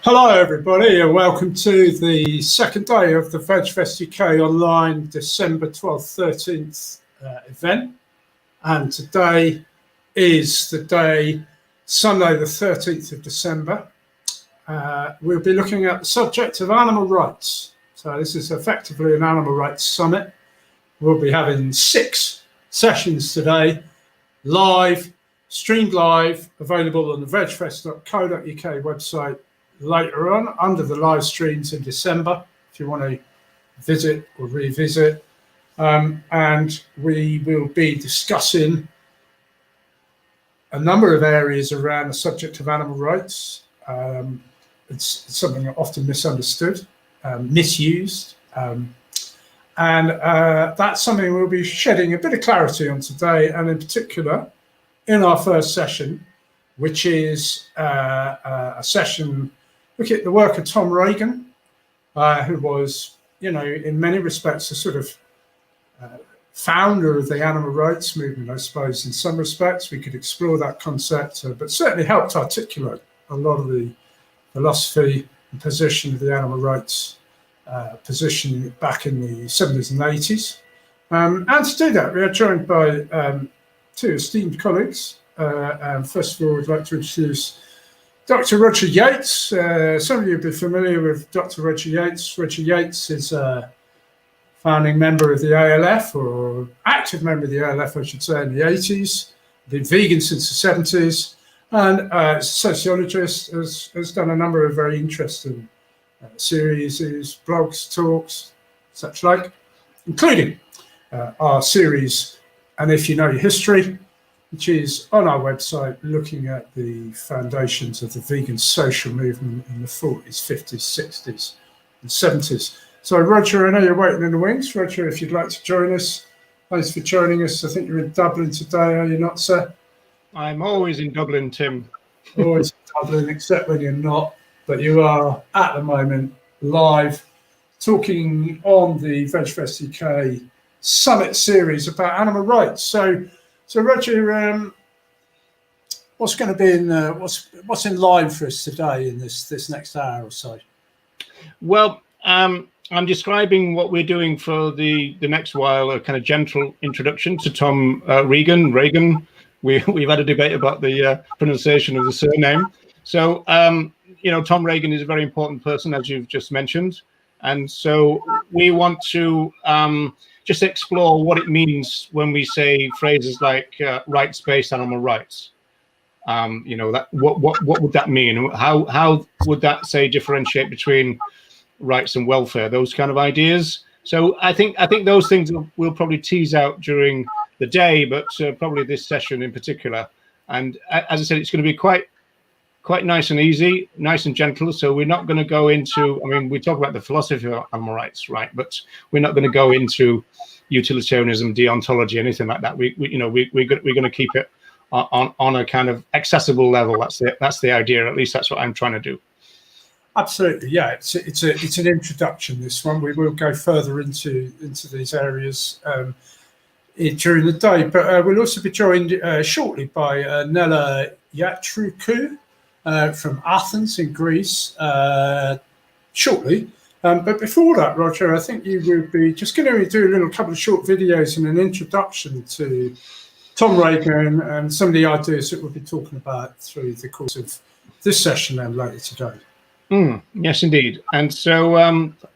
Hello everybody and welcome to the second day of the VegFest UK online December 12th, 13th event. And today is the day, Sunday the 13th of December. We'll be looking at the subject of animal rights. So this is effectively an animal rights summit. We'll be having 6 sessions today, live, streamed live, available on the vegfest.co.uk website later on under the live streams in December if you want to visit or revisit, and we will be discussing a number of areas around the subject of animal rights. It's something often misunderstood, misused, and that's something we'll be shedding a bit of clarity on today, and in particular in our first session, which is a session looking at the work of Tom Regan, who was, in many respects, a sort of founder of the animal rights movement, I suppose. In some respects, we could explore that concept, but certainly helped articulate a lot of the philosophy and position of the animal rights position back in the 70s and 80s. And to do that, we are joined by 2 esteemed colleagues. First of all, I'd like to introduce Dr. Roger Yates. Some of you will be familiar with Dr. Roger Yates. Roger Yates is a founding member of the ALF, or active member of the ALF, I should say, in the 80s. Been vegan since the 70s, and as a sociologist, has done a number of very interesting series, blogs, talks, such like, including our series, And If You Know Your History, which is on our website, looking at the foundations of the vegan social movement in the 40s, 50s, 60s, and 70s. So, Roger, I know you're waiting in the wings. Roger, if you'd like to join us, thanks for joining us. I think you're in Dublin today, are you not, sir? I'm always in Dublin, Tim. Always in Dublin, except when you're not. But you are, at the moment, live, talking on the VegFest UK Summit series about animal rights. So Roger, what's going to be in what's in line for us today in this next hour or so? Well, I'm describing what we're doing for the next while, a kind of gentle introduction to Tom Regan. We've had a debate about the pronunciation of the surname. So Tom Regan is a very important person, as you've just mentioned, and so we want to just explore what it means when we say phrases like rights-based animal rights. That what would that mean? How would that, say, differentiate between rights and welfare? Those kind of ideas. So I think those things we'll probably tease out during the day, but probably this session in particular. And as I said, it's going to be quite nice and easy, nice and gentle. So we're not going to go into, we talk about the philosophy of animal rights, right? But we're not going to go into utilitarianism, deontology, anything like that. We're going to keep it on a kind of accessible level. That's the idea. At least that's what I'm trying to do. Absolutely, yeah. It's an introduction. This one, we will go further into these areas during the day. But we'll also be joined shortly by Nella Yatroukou from Athens in Greece shortly. But before that, Roger, I think you will be just going to do a couple of short videos and an introduction to Tom Regan and some of the ideas that we'll be talking about through the course of this session and later today. Yes, indeed. And so,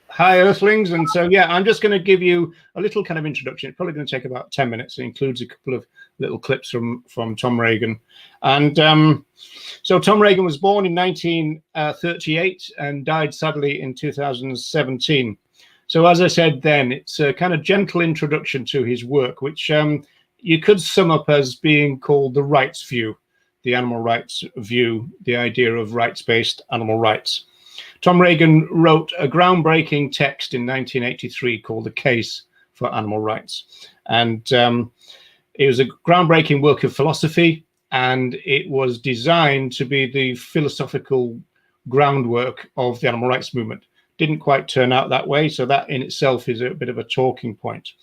hi, Earthlings. And so, yeah, I'm just going to give you a little kind of introduction. It's probably going to take about 10 minutes. It includes a couple of little clips from Tom Regan. And so Tom Regan was born in 1938 and died sadly in 2017. So as I said then, it's a kind of gentle introduction to his work, which you could sum up as being called the rights view, the animal rights view, the idea of rights-based animal rights. Tom Regan wrote a groundbreaking text in 1983 called The Case for Animal Rights. And it was a groundbreaking work of philosophy, and it was designed to be the philosophical groundwork of the animal rights movement. Didn't quite turn out that way, so that in itself is a bit of a talking point.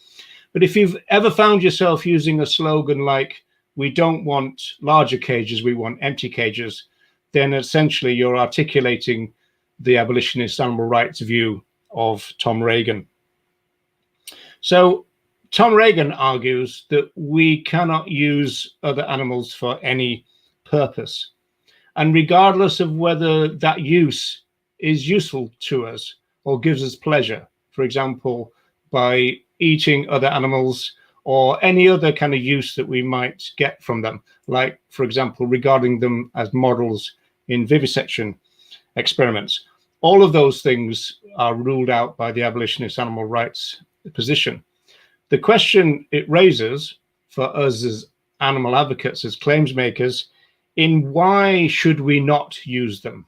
But if you've ever found yourself using a slogan like, "We don't want larger cages, we want empty cages," then essentially you're articulating the abolitionist animal rights view of Tom Regan. So Tom Regan argues that we cannot use other animals for any purpose. And regardless of whether that use is useful to us or gives us pleasure, for example, by eating other animals or any other kind of use that we might get from them, like, for example, regarding them as models in vivisection experiments. All of those things are ruled out by the abolitionist animal rights position. The question it raises for us as animal advocates, as claims makers, in why should we not use them?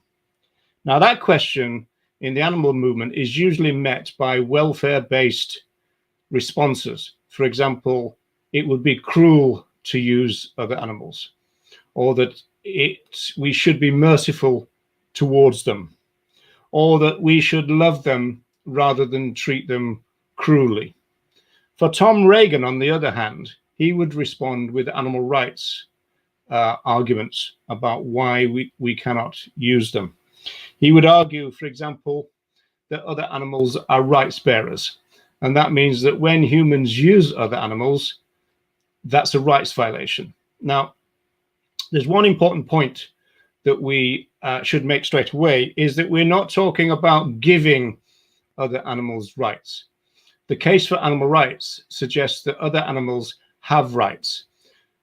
Now, that question in the animal movement is usually met by welfare-based responses. For example, it would be cruel to use other animals, or that we should be merciful towards them, or that we should love them rather than treat them cruelly. For Tom Regan, on the other hand, he would respond with animal rights arguments about why we cannot use them. He would argue, for example, that other animals are rights bearers. And that means that when humans use other animals, that's a rights violation. Now, there's one important point that we should make straight away, is that we're not talking about giving other animals rights. The case for animal rights suggests that other animals have rights.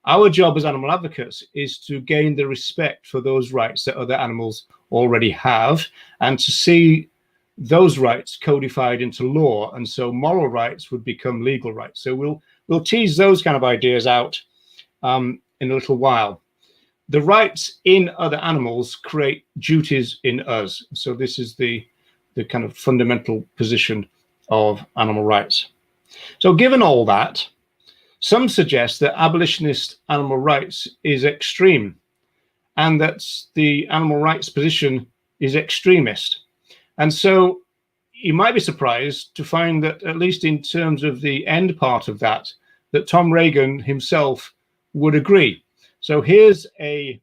Our job as animal advocates is to gain the respect for those rights that other animals already have, and to see those rights codified into law. And so moral rights would become legal rights. So we'll tease those kind of ideas out in a little while. The rights in other animals create duties in us. So this is the kind of fundamental position of animal rights. So given all that, some suggest that abolitionist animal rights is extreme, and that the animal rights position is extremist. And so you might be surprised to find that, at least in terms of the end part of that Tom Regan himself would agree. So here's a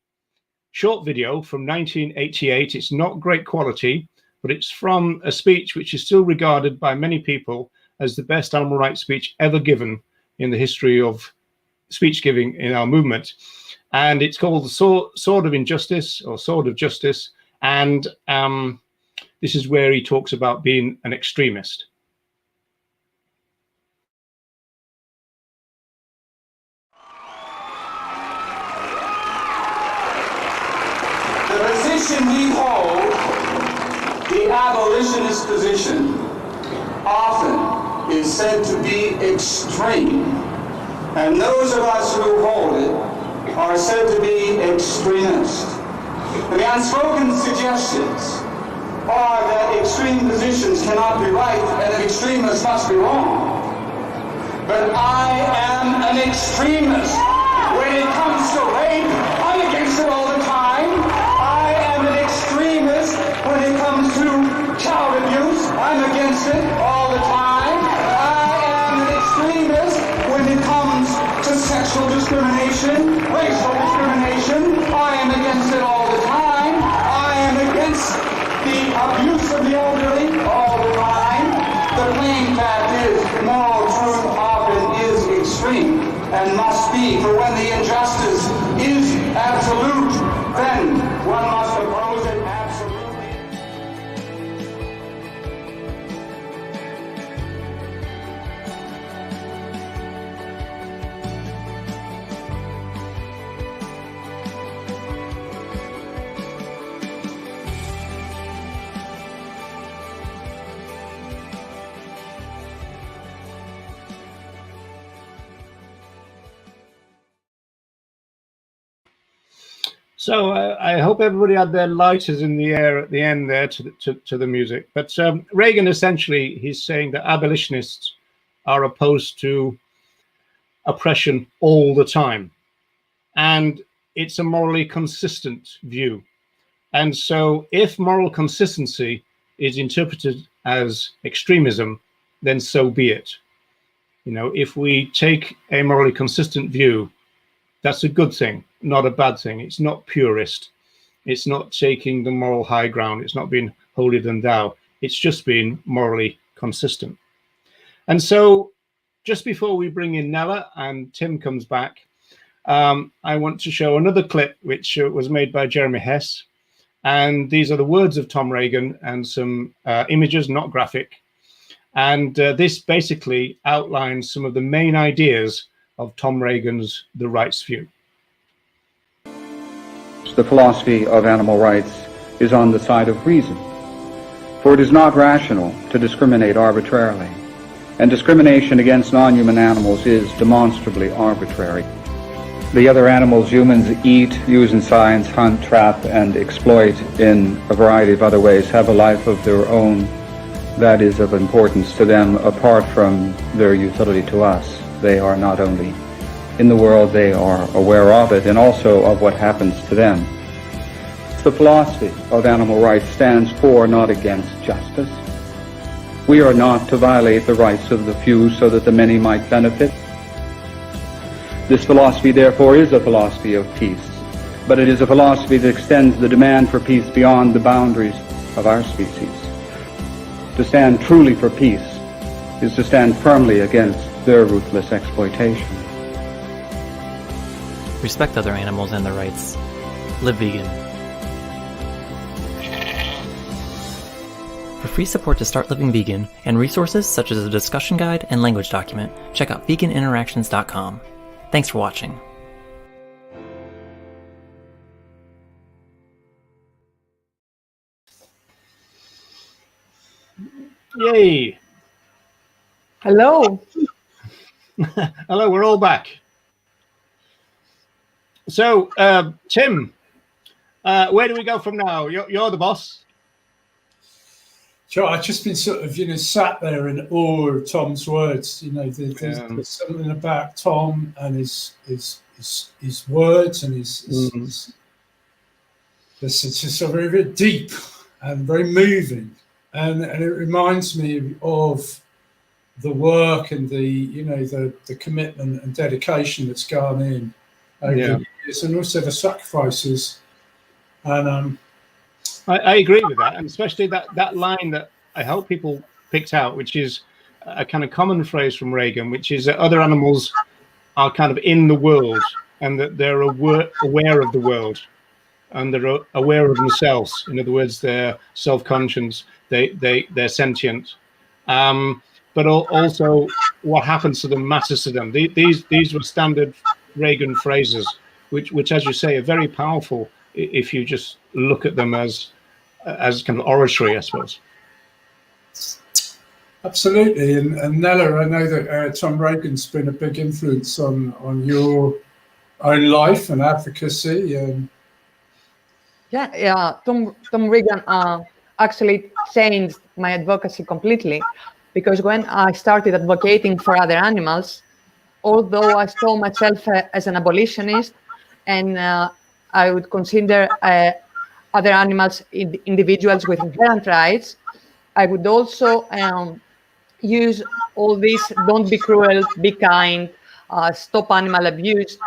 short video from 1988. It's not great quality, but it's from a speech which is still regarded by many people as the best animal rights speech ever given in the history of speech giving in our movement. And it's called the Sword of Injustice, or Sword of Justice. And this is where he talks about being an extremist. The position we hold, the abolitionist position, often is said to be extreme. And those of us who hold it are said to be extremist. The unspoken suggestions are that extreme positions cannot be right and that extremists must be wrong. But I am an extremist. When it comes to rape, I'm against it all the time. I am an extremist when it comes to child abuse. I'm against it all the time. I am an extremist when it comes to sexual discrimination, racial discrimination. I am against it all the time. I am against the abuse of the elderly all the time. The plain fact is, moral truth often is extreme and must be, for when the injustice is absolute, then one must oppose it absolutely. So I hope everybody had their lighters in the air at the end there to the music. But Regan, essentially, he's saying that abolitionists are opposed to oppression all the time. And it's a morally consistent view. And so if moral consistency is interpreted as extremism, then so be it. You know, if we take a morally consistent view, that's a good thing, not a bad thing. It's not purist. It's not taking the moral high ground. It's not being holier than thou. It's just been morally consistent. And so just before we bring in Nella and Tim comes back, I want to show another clip which was made by Jeremy Hess. And these are the words of Tom Regan and some images, not graphic. And this basically outlines some of the main ideas of Tom Regan's The Rights View. The philosophy of animal rights is on the side of reason, for it is not rational to discriminate arbitrarily, and discrimination against non-human animals is demonstrably arbitrary. The other animals humans eat, use in science, hunt, trap, and exploit in a variety of other ways have a life of their own that is of importance to them apart from their utility to us. They are not only in the world, they are aware of it and also of what happens to them. The philosophy of animal rights stands for, not against, justice. We are not to violate the rights of the few so that the many might benefit. This philosophy, therefore, is a philosophy of peace, but it is a philosophy that extends the demand for peace beyond the boundaries of our species. To stand truly for peace is to stand firmly against their ruthless exploitation. Respect other animals and their rights. Live vegan. For free support to start living vegan and resources such as a discussion guide and language document, check out veganinteractions.com. Thanks for watching. Yay! Hello. Hello, we're all back. So, Tim, where do we go from now? You're the boss. Sure, I've just been sort of, sat there in awe of Tom's words. There's something about Tom and his words and his it's just so very, very deep and very moving, and it reminds me of the work and the commitment and dedication that's gone in over the years, and also the sacrifices. And I agree with that, and especially that line that I hope people picked out, which is a kind of common phrase from Regan, which is that other animals are kind of in the world and that they're aware of the world and they're aware of themselves. In other words, they're self-conscious, they're sentient. But also what happens to them matters to them. These were standard Regan phrases, which, as you say, are very powerful if you just look at them as kind of oratory, I suppose. Absolutely, and Nella, I know that Tom Regan's been a big influence on your own life and advocacy. Tom Regan actually changed my advocacy completely, because when I started advocating for other animals, although I saw myself as an abolitionist and I would consider other animals individuals with inherent rights, I would also use all this "don't be cruel, be kind, stop animal abuse"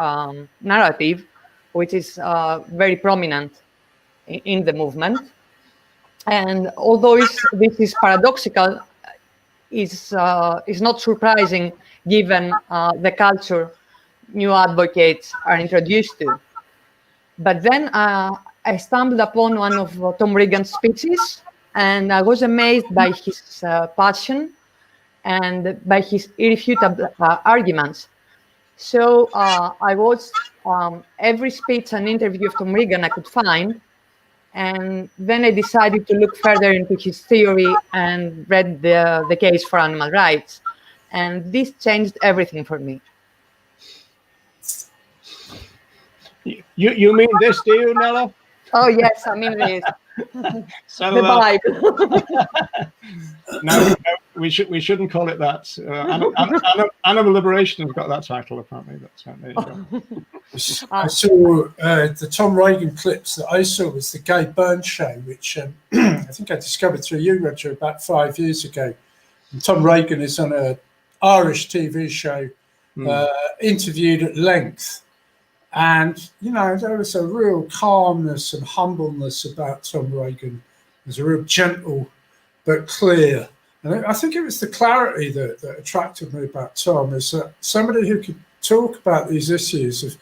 narrative, which is very prominent in the movement. And although this is paradoxical, is not surprising given the culture new advocates are introduced to. But then I stumbled upon one of Tom Regan's speeches, and I was amazed by his passion and by his irrefutable arguments. So I watched every speech and interview of Tom Regan I could find, and then I decided to look further into his theory and read the case for animal rights. And this changed everything for me. You mean this, do you, Nella? Oh, yes, I mean this. So, the Bible. No, we shouldn't call it that. Animal Liberation has got that title, apparently. But there you go. I saw the Tom Regan clips that I saw was the Gay Burns show, which I think I discovered through you, Roger, about 5 years ago. And Tom Regan is on an Irish TV show, interviewed at length. And, there was a real calmness and humbleness about Tom Regan. There's a real gentle but clear. And I think it was the clarity that attracted me about Tom, is that somebody who could talk about these issues of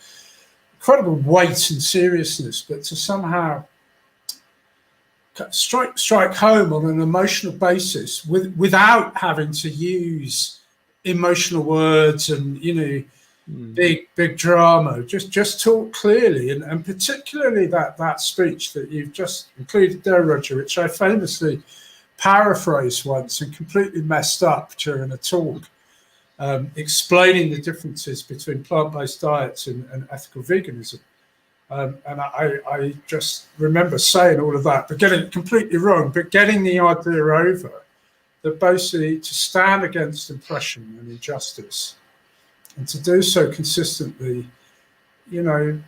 incredible weight and seriousness, but to somehow strike home on an emotional basis without having to use emotional words and, you know, big drama. Just talk clearly, and particularly that speech that you've just included there, Roger, which I famously paraphrased once and completely messed up during a talk, explaining the differences between plant-based diets and ethical veganism. And I just remember saying all of that, but getting it completely wrong, but getting the idea over that basically to stand against oppression and injustice and to do so consistently, you know,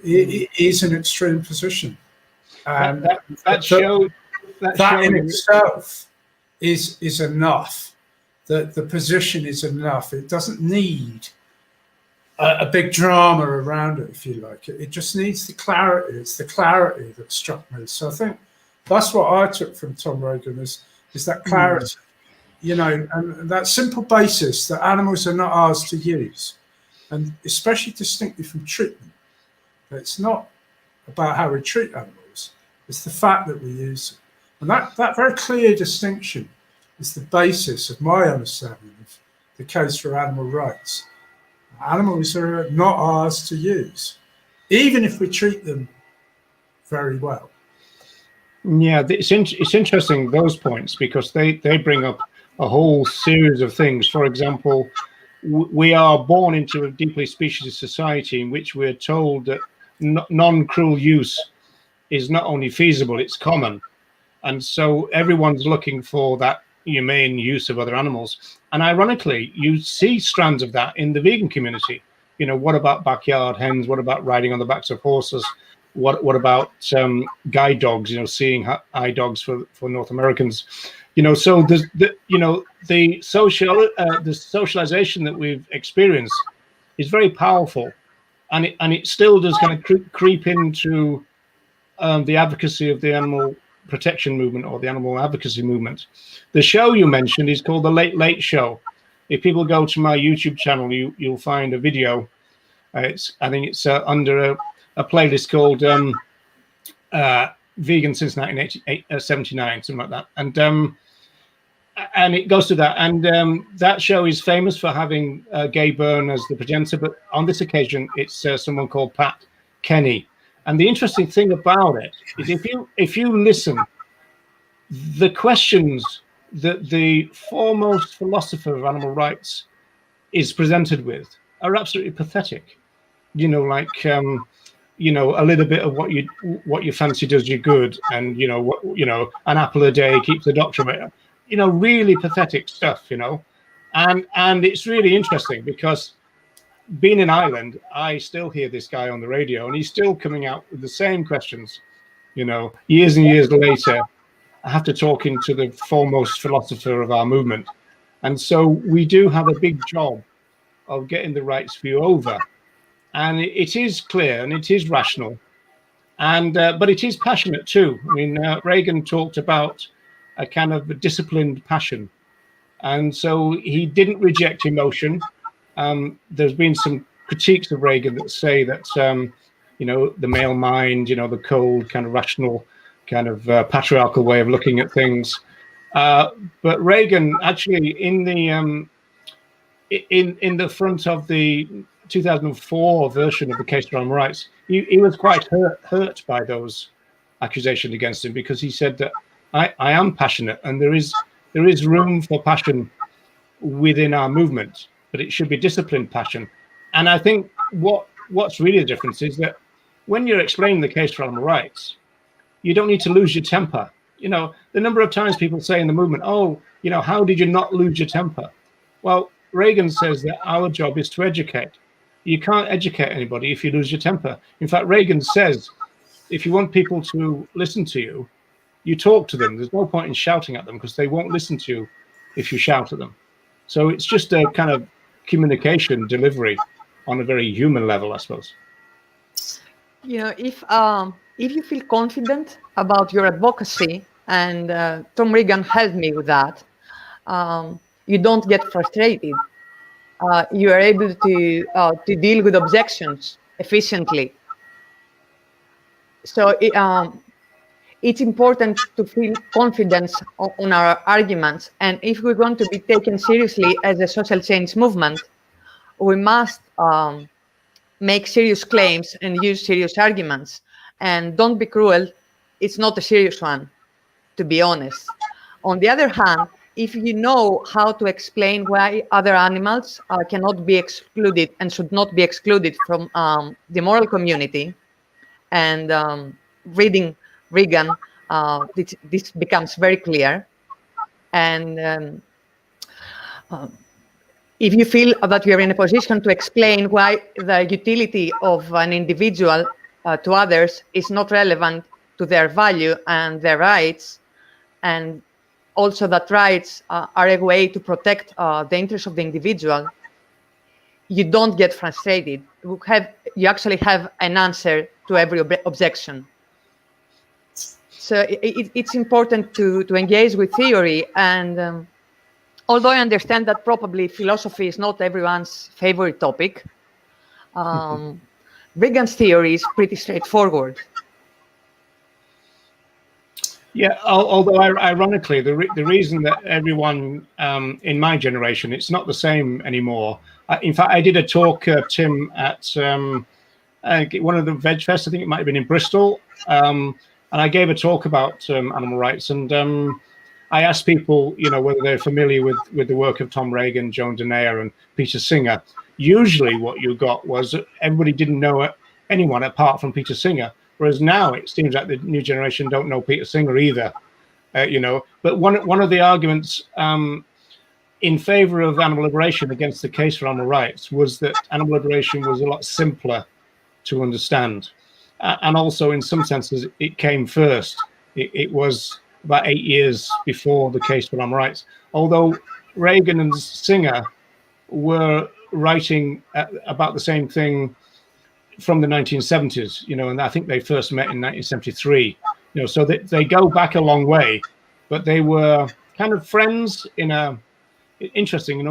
it is an extreme position. And that in itself is enough. The position is enough. It doesn't need a big drama around it, if you like. It just needs the clarity. It's the clarity that struck me. So I think that's what I took from Tom Regan is that clarity, you know, and that simple basis that animals are not ours to use, and especially distinctly from treatment. It's not about how we treat animals. It's the fact that we use them. And that very clear distinction is the basis of my understanding of the case for animal rights. Animals are not ours to use, even if we treat them very well. Yeah, it's interesting, those points, because they bring up a whole series of things. For example, we are born into a deeply speciesist society in which we're told that non-cruel use is not only feasible, it's common. And so everyone's looking for that humane use of other animals. And ironically, you see strands of that in the vegan community. You know, what about backyard hens? What about riding on the backs of horses? What about guide dogs? You know, seeing eye dogs for North Americans. You know, so there's the socialization that we've experienced is very powerful, and it still does kind of creep into the advocacy of the animal protection movement or the animal advocacy movement. The show you mentioned is called The Late Late Show. If people go to my YouTube channel, you'll find a video. I think it's under a playlist called Vegan Since 1979, something like that. And it goes to that. And that show is famous for having Gay Byrne as the presenter, but on this occasion, it's someone called Pat Kenny. And the interesting thing about it is if you listen, the questions that the foremost philosopher of animal rights is presented with are absolutely pathetic. You know, like you know, a little bit of what you fancy does you good, and you know, an apple a day keeps the doctor away. You know, really pathetic stuff. You know, and it's really interesting because, being in Ireland, I still hear this guy on the radio, and he's still coming out with the same questions. You know, years and years later, after talking to the foremost philosopher of our movement, and so we do have a big job of getting the rights view over, and it is clear and it is rational, and but it is passionate too. I mean, Regan talked about a kind of a disciplined passion, and so he didn't reject emotion. There's been some critiques of Regan that say that, you know, the male mind, you know, the cold, kind of rational, kind of patriarchal way of looking at things. But Regan actually, in the front of the 2004 version of the Case for Animal Rights, he was quite hurt by those accusations against him, because he said that I am passionate, and there is room for passion within our movement, but it should be disciplined passion. And I think what's really the difference is that when you're explaining the case for animal rights, you don't need to lose your temper. You know, the number of times people say in the movement, oh, you know, how did you not lose your temper? Well, Regan says that our job is to educate. You can't educate anybody if you lose your temper. In fact, Regan says, if you want people to listen to you, you talk to them. There's no point in shouting at them, because they won't listen to you if you shout at them. So it's just a kind of communication delivery on a very human level, I suppose. You know, if you feel confident about your advocacy And Tom Regan helped me with that. You don't get frustrated. You are able to deal with objections efficiently. So it's important to feel confidence on our arguments. And if we're going to be taken seriously as a social change movement, we must make serious claims and use serious arguments. And don't be cruel. It's not a serious one, to be honest. On the other hand, if you know how to explain why other animals cannot be excluded and should not be excluded from the moral community, and reading Regan, this becomes very clear. And if you feel that you're in a position to explain why the utility of an individual to others is not relevant to their value and their rights, and also that rights are a way to protect the interests of the individual, you don't get frustrated. You actually have an answer to every objection. So it's important to engage with theory. And although I understand that probably philosophy is not everyone's favorite topic, Regan's theory is pretty straightforward. Yeah, although ironically, the reason that everyone in my generation, it's not the same anymore. In fact, I did a talk, Tim, at one of the Veg Fest. I think it might have been in Bristol, and I gave a talk about animal rights. And I asked people, whether they're familiar with the work of Tom Regan, Joan Denea, and Peter Singer. Usually, what you got was everybody didn't know anyone apart from Peter Singer. Whereas now it seems like the new generation don't know Peter Singer either, But one of the arguments in favor of animal liberation against the case for animal rights was that animal liberation was a lot simpler to understand. And also, in some senses, it came first. It was about 8 years before the case for animal rights. Although Regan and Singer were writing about the same thing from the 1970s, and I think they first met in 1973, so they go back a long way, but they were kind of friends in a interesting,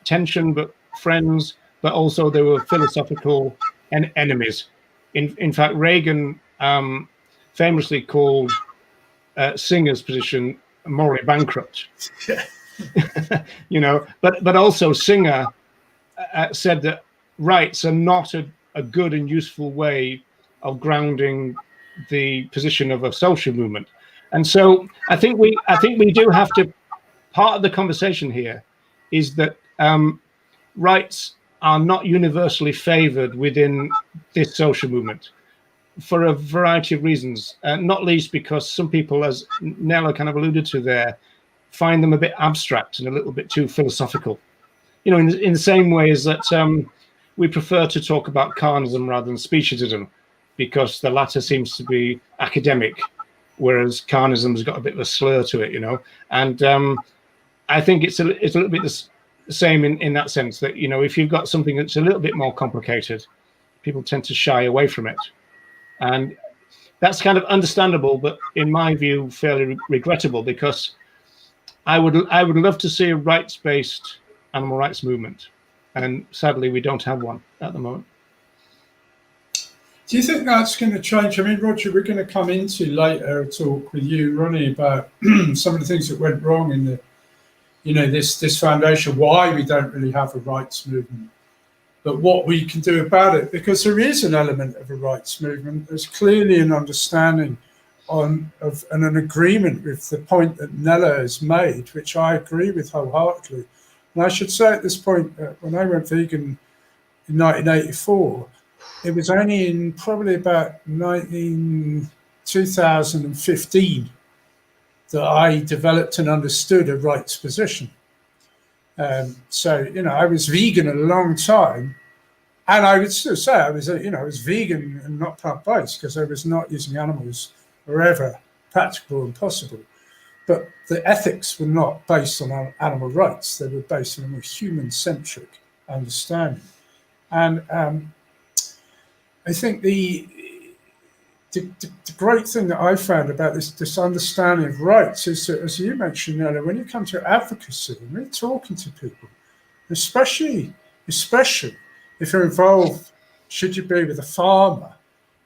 tension, but friends, but also they were philosophical enemies. In fact, Reagan famously called Singer's position morally bankrupt, but also Singer said that rights are not a good and useful way of grounding the position of a social movement. And so I think we do have to, part of the conversation here is that rights are not universally favored within this social movement for a variety of reasons, not least because some people, as Nella kind of alluded to there, find them a bit abstract and a little bit too philosophical. In the same way as that we prefer to talk about carnism rather than speciesism, because the latter seems to be academic, whereas carnism's got a bit of a slur to it, And I think it's a little bit the same in that sense that, if you've got something that's a little bit more complicated, people tend to shy away from it. And that's kind of understandable, but in my view, fairly regrettable, because I would love to see a rights-based animal rights movement. And sadly, we don't have one at the moment. Do you think that's going to change? I mean, Roger, we're going to come into later a talk with you, Ronnie, about some of the things that went wrong in the, this foundation, why we don't really have a rights movement, but what we can do about it, because there is an element of a rights movement. There's clearly an understanding and an agreement with the point that Nella has made, which I agree with wholeheartedly. And I should say at this point, when I went vegan in 1984, it was only in probably about 2015 that I developed and understood a rights position. So, I was vegan a long time, and I would still say I was vegan and not plant-based because I was not using animals wherever practicable and possible. But the ethics were not based on animal rights. They were based on a more human-centric understanding. And I think the great thing that I found about this understanding of rights is that, as you mentioned earlier, when you come to advocacy, when you're talking to people, especially if you're involved, should you be with a farmer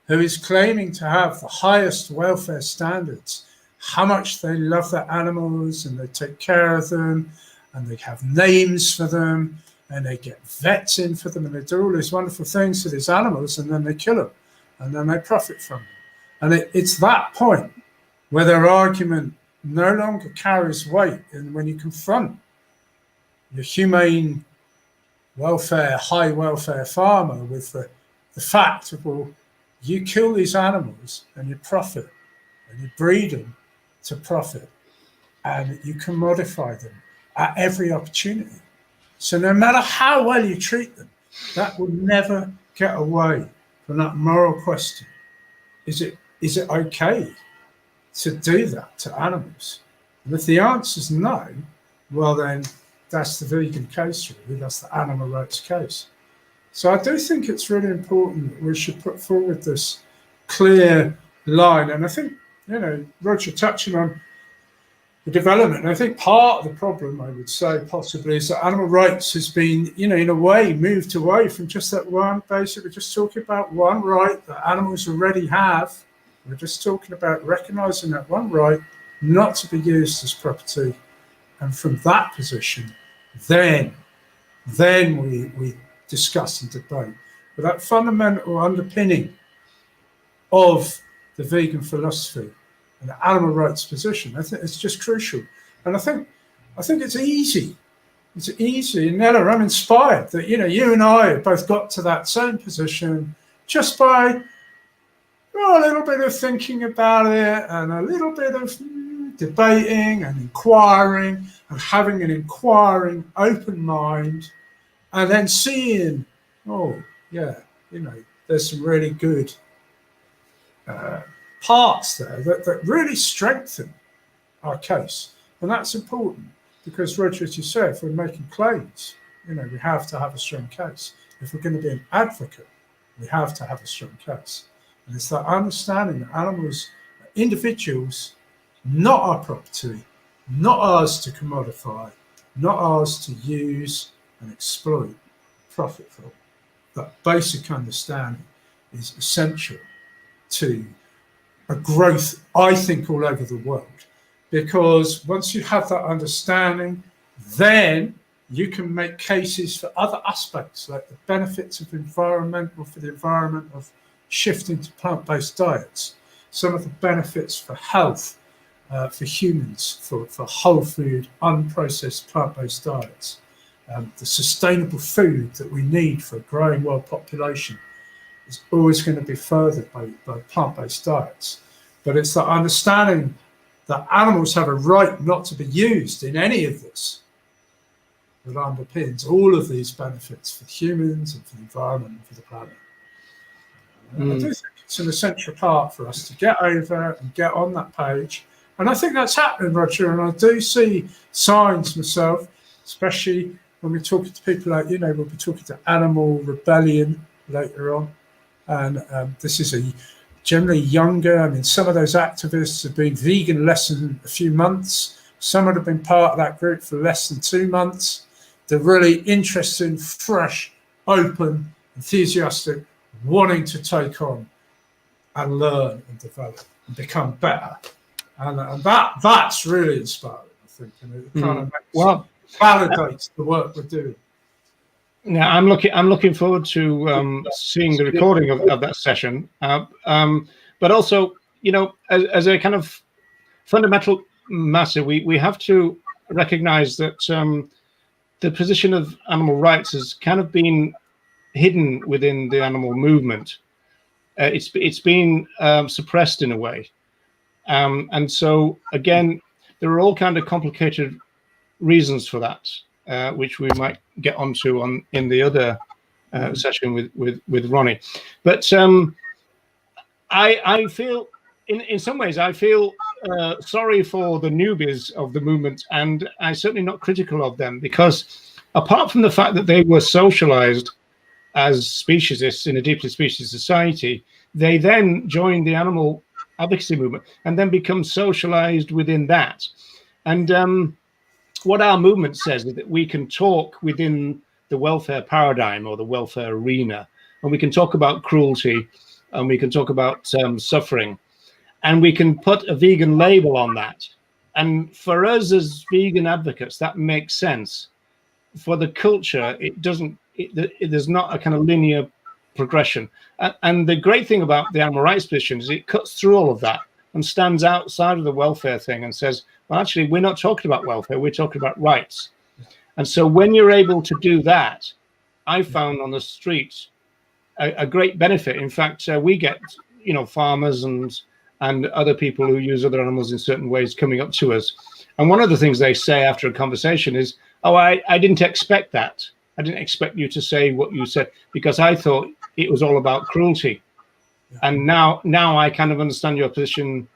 who is claiming to have the highest welfare standards, how much they love their animals and they take care of them and they have names for them and they get vets in for them and they do all these wonderful things to these animals and then they kill them and then they profit from them. And it's that point where their argument no longer carries weight, and when you confront your humane welfare, high welfare farmer with the fact of, well, you kill these animals and you profit and you breed them to profit and you can modify them at every opportunity. So no matter how well you treat them, that will never get away from that moral question. Is it okay to do that to animals? And if the answer is no, well then that's the vegan case really, that's the animal rights case. So I do think it's really important that we should put forward this clear line. And I think, Roger touching on the development, I think part of the problem, I would say possibly, is that animal rights has been, in a way, moved away from just that one, basically just talking about one right that animals already have. We're just talking about recognizing that one right not to be used as property. And from that position, then we discuss and debate. But that fundamental underpinning of the vegan philosophy and the animal rights position, I think it's just crucial. And I think it's easy. It's easy. And Nella, I'm inspired that, you and I have both got to that same position just by a little bit of thinking about it and a little bit of debating and inquiring and having an inquiring, open mind, and then seeing, there's some really good parts there that really strengthen our case. And that's important because, Roger, as you say, if we're making claims, we have to have a strong case. If we're going to be an advocate, we have to have a strong case. And it's that understanding that animals are individuals, not our property, not ours to commodify, not ours to use and exploit, profit from. That basic understanding is essential to a growth, I think, all over the world. Because once you have that understanding, then you can make cases for other aspects, like the benefits of the environment, of shifting to plant-based diets, some of the benefits for health, for humans, for whole food, unprocessed plant-based diets, the sustainable food that we need for a growing world population is always going to be furthered by plant-based diets. But it's the understanding that animals have a right not to be used in any of this that underpins all of these benefits for humans and for the environment and for the planet. I do think it's an essential part for us to get over and get on that page. And I think that's happening, Roger. And I do see signs myself, especially when we're talking to people like, we'll be talking to Animal Rebellion later on. And this is a generally younger, some of those activists have been vegan less than a few months. Some have been part of that group for less than 2 months. They're really interested, fresh, open, enthusiastic, wanting to take on and learn and develop and become better. And that's really inspiring, I think. And it kind of validates the work we're doing. Now, I'm looking forward to seeing the recording of that session. But also, as a kind of fundamental matter, we have to recognize that the position of animal rights has kind of been hidden within the animal movement. It's been suppressed in a way. And so, again, there are all kind of complicated reasons for that, which we might get onto in the other session with Ronnie. But I feel, in some ways, I feel sorry for the newbies of the movement, and I'm certainly not critical of them, because apart from the fact that they were socialized as speciesists in a deeply speciesist society, They then join the animal advocacy movement and then become socialized within that. And what our movement says is that we can talk within the welfare paradigm or the welfare arena, and we can talk about cruelty, and we can talk about suffering, and we can put a vegan label on that. And for us as vegan advocates, that makes sense. For the culture, it doesn't. There's not a kind of linear progression. And the great thing about the animal rights position is it cuts through all of that and stands outside of the welfare thing and says, well, actually, we're not talking about welfare, we're talking about rights. And so when you're able to do that, I found on the streets a great benefit. In fact, we get, farmers and other people who use other animals in certain ways coming up to us. And one of the things they say after a conversation is, oh, I didn't expect that. I didn't expect you to say what you said, because I thought it was all about cruelty. And now I kind of understand your position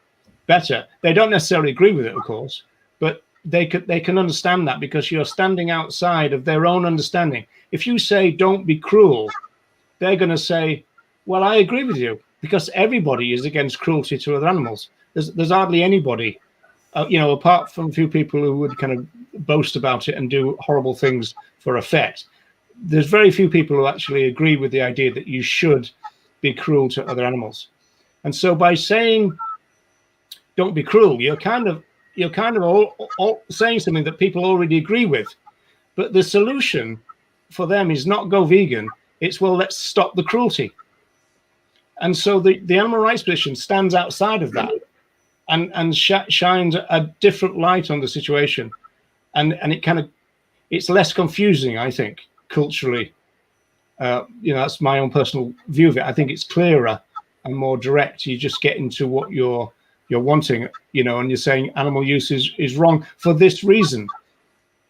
better. They don't necessarily agree with it, of course, but they can understand that because you're standing outside of their own understanding. If you say, don't be cruel, they're going to say, well, I agree with you, because everybody is against cruelty to other animals. There's hardly anybody, apart from a few people who would kind of boast about it and do horrible things for effect. There's very few people who actually agree with the idea that you should be cruel to other animals. And so by saying, don't be cruel, you're kind of all saying something that people already agree with. But the solution for them is not go vegan. It's, well, let's stop the cruelty. And so the animal rights position stands outside of that and shines a different light on the situation. And it's less confusing, I think, culturally. That's my own personal view of it. I think it's clearer and more direct. You just get into what you're wanting, and you're saying animal use is wrong for this reason,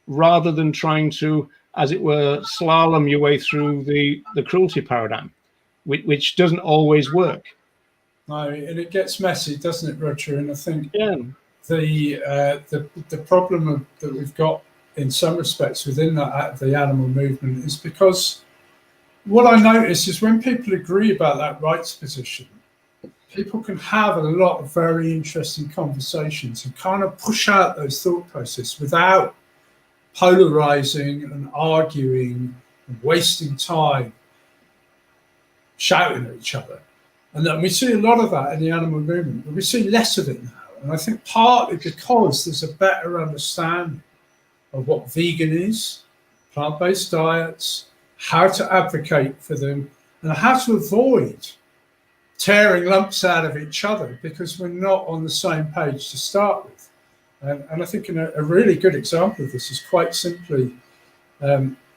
rather than trying to, as it were, slalom your way through the cruelty paradigm, which doesn't always work. No, and it gets messy, doesn't it, Roger? And I think the problem that we've got in some respects within the animal movement is because what I notice is when people agree about that rights position, people can have a lot of very interesting conversations and kind of push out those thought processes without polarizing and arguing and wasting time shouting at each other. And then we see a lot of that in the animal movement, but we see less of it now. And I think partly because there's a better understanding of what vegan is, plant-based diets, how to advocate for them, and how to avoid tearing lumps out of each other because we're not on the same page to start with. And I think a really good example of this is quite simply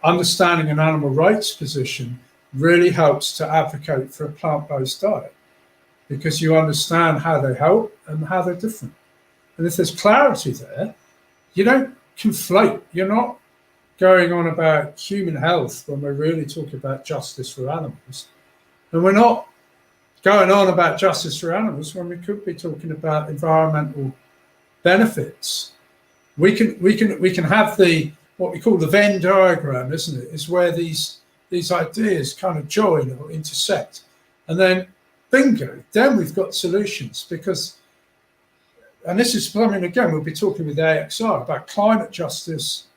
understanding an animal rights position really helps to advocate for a plant-based diet because you understand how they help and how they're different. And if there's clarity there, you don't conflate. You're not going on about human health when we're really talking about justice for animals. And we're not going on about justice for animals when we could be talking about environmental benefits. We can have what we call the Venn diagram, isn't it? Is where these ideas kind of join or intersect. And then bingo, then we've got solutions because, and this is, again, we'll be talking with AXR about climate justice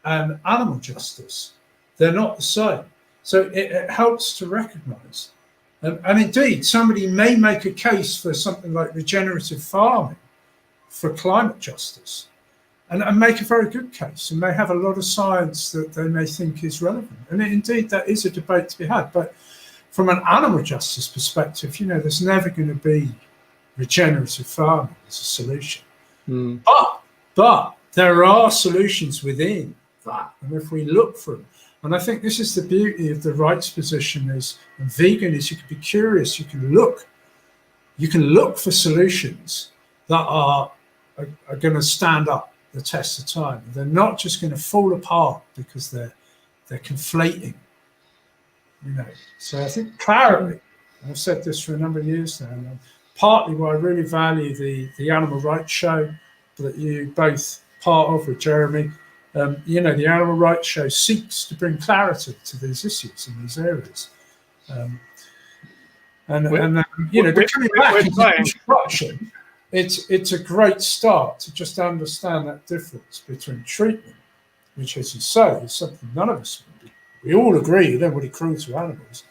and animal justice. They're not the same. So it helps to recognize. And indeed, somebody may make a case for something like regenerative farming for climate justice and make a very good case and may have a lot of science that they may think is relevant. And indeed, that is a debate to be had. But from an animal justice perspective, there's never going to be regenerative farming as a solution. Mm. But there are solutions within that. And if we look for them, and I think this is the beauty of the rights position and vegan is you can be curious, you can look for solutions that are going to stand up the test of time. They're not just going to fall apart because they're conflating. So I think clarity, and I've said this for a number of years now, and partly why I really value the Animal Rights Show that you both part of with Jeremy. The Animal Rights Show seeks to bring clarity to these issues in these areas. and you know, coming back into construction, it's a great start to just understand that difference between treatment, which, as you say, is something none of us we all agree you don't want to cruel to animals,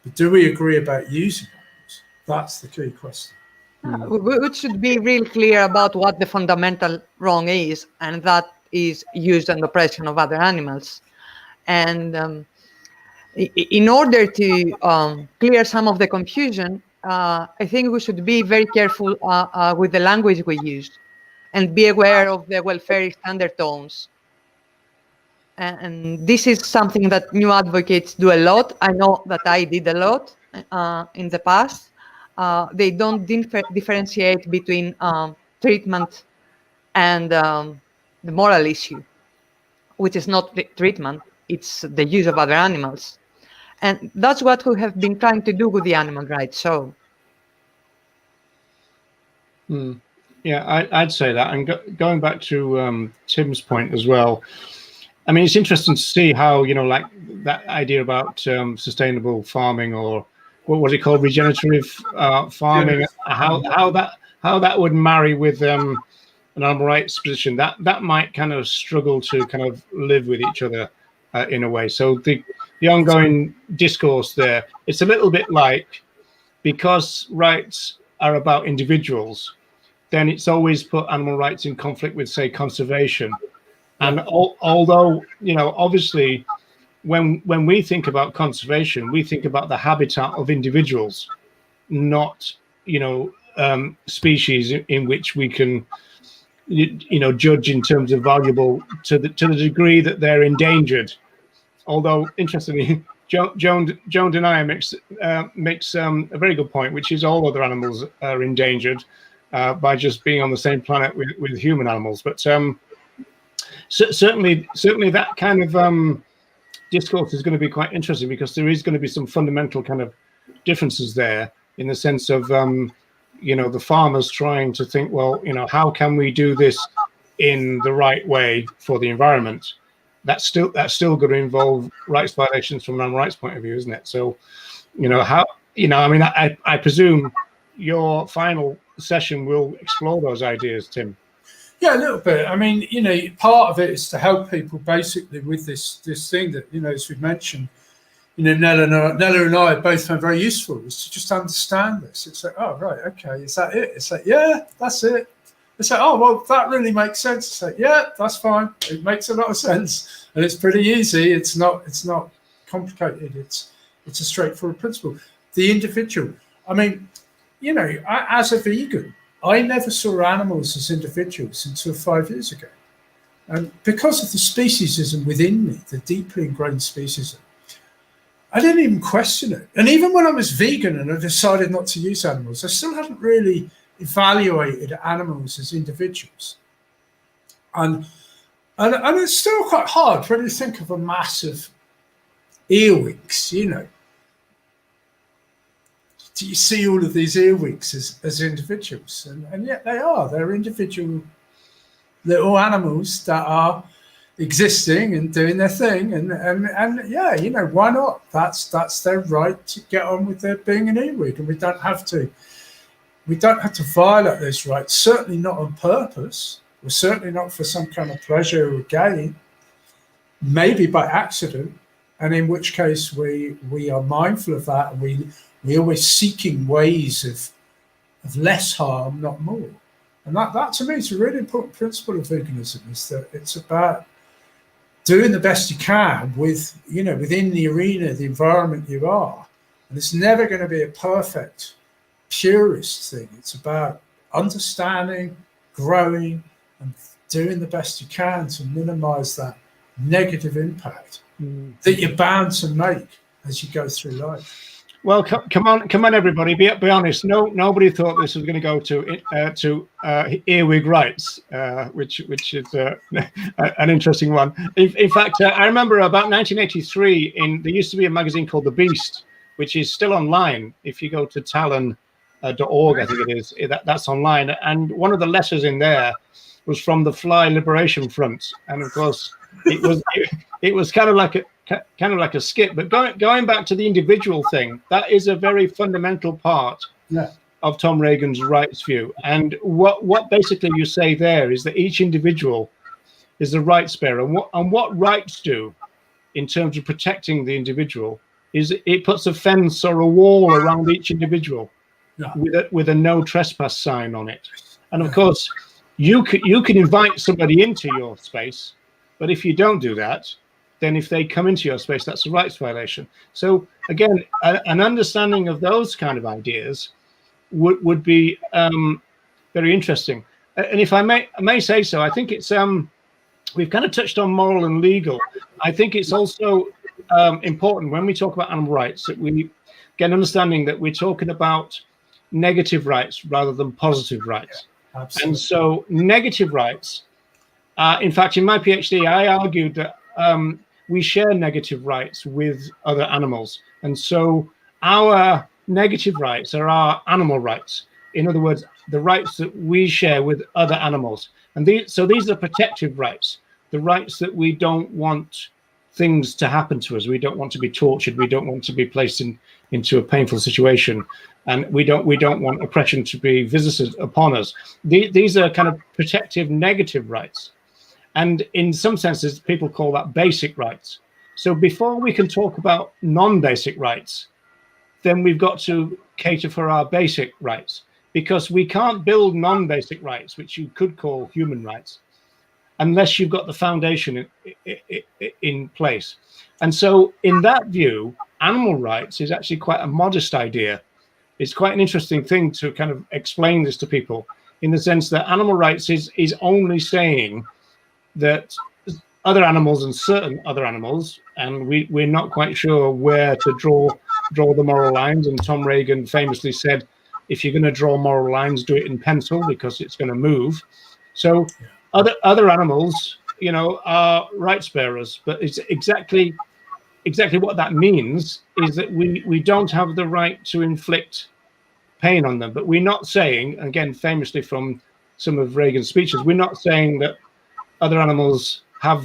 but do we agree about using animals? That's the key question. We should be real clear about what the fundamental wrong is, and that is use and oppression of other animals. And in order to clear some of the confusion, I think we should be very careful with the language we use and be aware of the welfarist undertones. And this is something that new advocates do a lot. I know that I did a lot in the past. They don't differentiate between treatment and the moral issue, which is not treatment, it's the use of other animals. And that's what we have been trying to do with the animal rights show. Yeah, I'd say that. And going back to Tim's point as well, I mean, it's interesting to see how, you know, like that idea about sustainable farming, or what was it called, regenerative farming, how that would marry with an animal rights position. That might kind of struggle to kind of live with each other in a way. So the ongoing discourse there, it's a little bit like, because rights are about individuals, then it's always put animal rights in conflict with, say, conservation. And although, you know, obviously, when we think about conservation, we think about the habitat of individuals, not, you know, species in which we can, you know, judge in terms of valuable to the degree that they're endangered. Although, interestingly, Joan Denier makes a very good point, which is all other animals are endangered by just being on the same planet with human animals. But certainly that kind of discourse is going to be quite interesting, because there is going to be some fundamental kind of differences there, in the sense of you know, the farmers trying to think, well, you know, how can we do this in the right way for the environment? That's still going to involve rights violations from an animal rights point of view, isn't it? So, you know, how, you know, I mean, I presume your final session will explore those ideas, Tim. Yeah, a little bit. I mean, you know, part of it is to help people basically with this thing that, you know, as we mentioned, you know, Nella and I both found very useful, is to just understand this. It's like, oh, right, okay, is that it? It's like, yeah, that's it. It's like, oh, well, that really makes sense. It's like, yeah, that's fine. It makes a lot of sense, and it's pretty easy. It's not complicated. It's a straightforward principle. The individual. I mean, you know, as a vegan, I never saw animals as individuals until 5 years ago, and because of the speciesism within me, the deeply ingrained speciesism, I didn't even question it. And even when I was vegan and I decided not to use animals, I still hadn't really evaluated animals as individuals. And it's still quite hard when you think of a mass of earwigs, you know. Do you see all of these earwigs as individuals? And yet they're individual little animals that are existing and doing their thing. And yeah, you know, why not? That's their right to get on with their being an earwig, and we don't have to violate those rights, certainly not on purpose, or certainly not for some kind of pleasure or gain, maybe by accident, and in which case we are mindful of that, and we're always seeking ways of less harm, not more. And that to me is a really important principle of veganism, is that it's about doing the best you can with, you know, within the arena, the environment you are. And it's never going to be a perfect purist thing. It's about understanding, growing, and doing the best you can to minimize that negative impact that you're bound to make as you go through life. Well, come on, everybody! Be honest. Nobody thought this was going to go to earwig rights, which is an interesting one. In fact, I remember about 1983. There used to be a magazine called The Beast, which is still online. If you go to Talon.org, I think it is. That's online. And one of the letters in there was from the Fly Liberation Front, and of course, it it was kind of like a skip. But going back to the individual thing, that is a very fundamental part of Tom Regan's rights view. And what basically you say there is that each individual is the rights bearer, and what rights do in terms of protecting the individual is it puts a fence or a wall around each individual with a no trespass sign on it. And of course, you can invite somebody into your space, but if you don't do that, then if they come into your space, that's a rights violation. So again, an understanding of those kind of ideas would be very interesting. And if I may say so, I think it's we've kind of touched on moral and legal. I think it's also important when we talk about animal rights that we get an understanding that we're talking about negative rights rather than positive rights. Absolutely. And so negative rights, in fact, in my PhD, I argued that we share negative rights with other animals. And so our negative rights are our animal rights. In other words, the rights that we share with other animals. And these are protective rights, the rights that we don't want things to happen to us. We don't want to be tortured. We don't want to be placed into a painful situation. And we don't want oppression to be visited upon us. These are kind of protective negative rights. And in some senses, people call that basic rights. So before we can talk about non-basic rights, then we've got to cater for our basic rights, because we can't build non-basic rights, which you could call human rights, unless you've got the foundation in place. And so in that view, animal rights is actually quite a modest idea. It's quite an interesting thing to kind of explain this to people, in the sense that animal rights is only saying that other animals and certain other animals, and we're not quite sure where to draw the moral lines. And Tom Regan famously said, if you're going to draw moral lines, do it in pencil, because it's going to move. So other animals, are rights bearers, but it's exactly what that means is that we don't have the right to inflict pain on them. But we're not saying, again, famously from some of Reagan's speeches, we're not saying that other animals have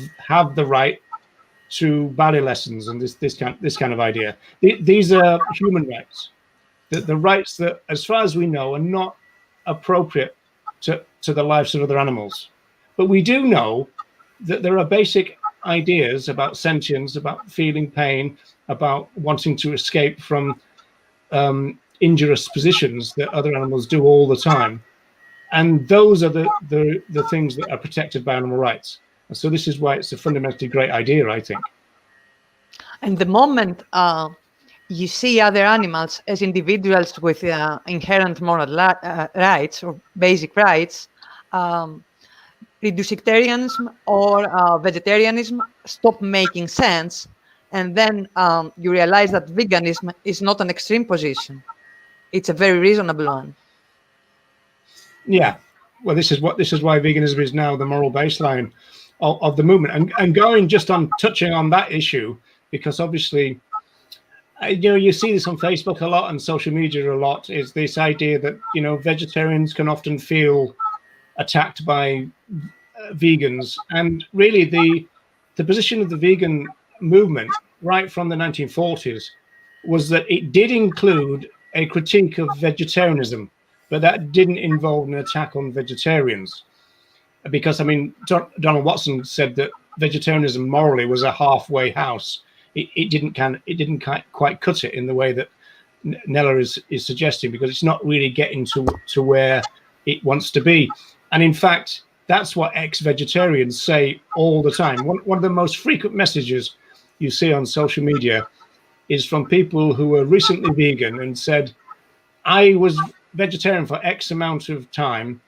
the right to ballet lessons and this kind of idea. These are human rights, the rights that, as far as we know, are not appropriate to the lives of other animals. But we do know that there are basic ideas about sentience, about feeling pain, about wanting to escape from injurious positions that other animals do all the time. And those are the things that are protected by animal rights. And so this is why it's a fundamentally great idea, I think. And the moment you see other animals as individuals with inherent moral rights or basic rights, reducitarianism or vegetarianism stop making sense. And then you realize that veganism is not an extreme position. It's a very reasonable one. Yeah, well, this is why veganism is now the moral baseline of the movement. And going just on touching on that issue, because obviously, you see this on Facebook a lot and social media a lot, is this idea that, vegetarians can often feel attacked by vegans. And really the position of the vegan movement right from the 1940s was that it did include a critique of vegetarianism, but that didn't involve an attack on vegetarians. Because, Donald Watson said that vegetarianism morally was a halfway house. It didn't quite cut it in the way that Nella is suggesting, because it's not really getting to where it wants to be. And in fact, that's what ex-vegetarians say all the time. One of the most frequent messages you see on social media is from people who were recently vegan and said, I was vegetarian for X amount of time,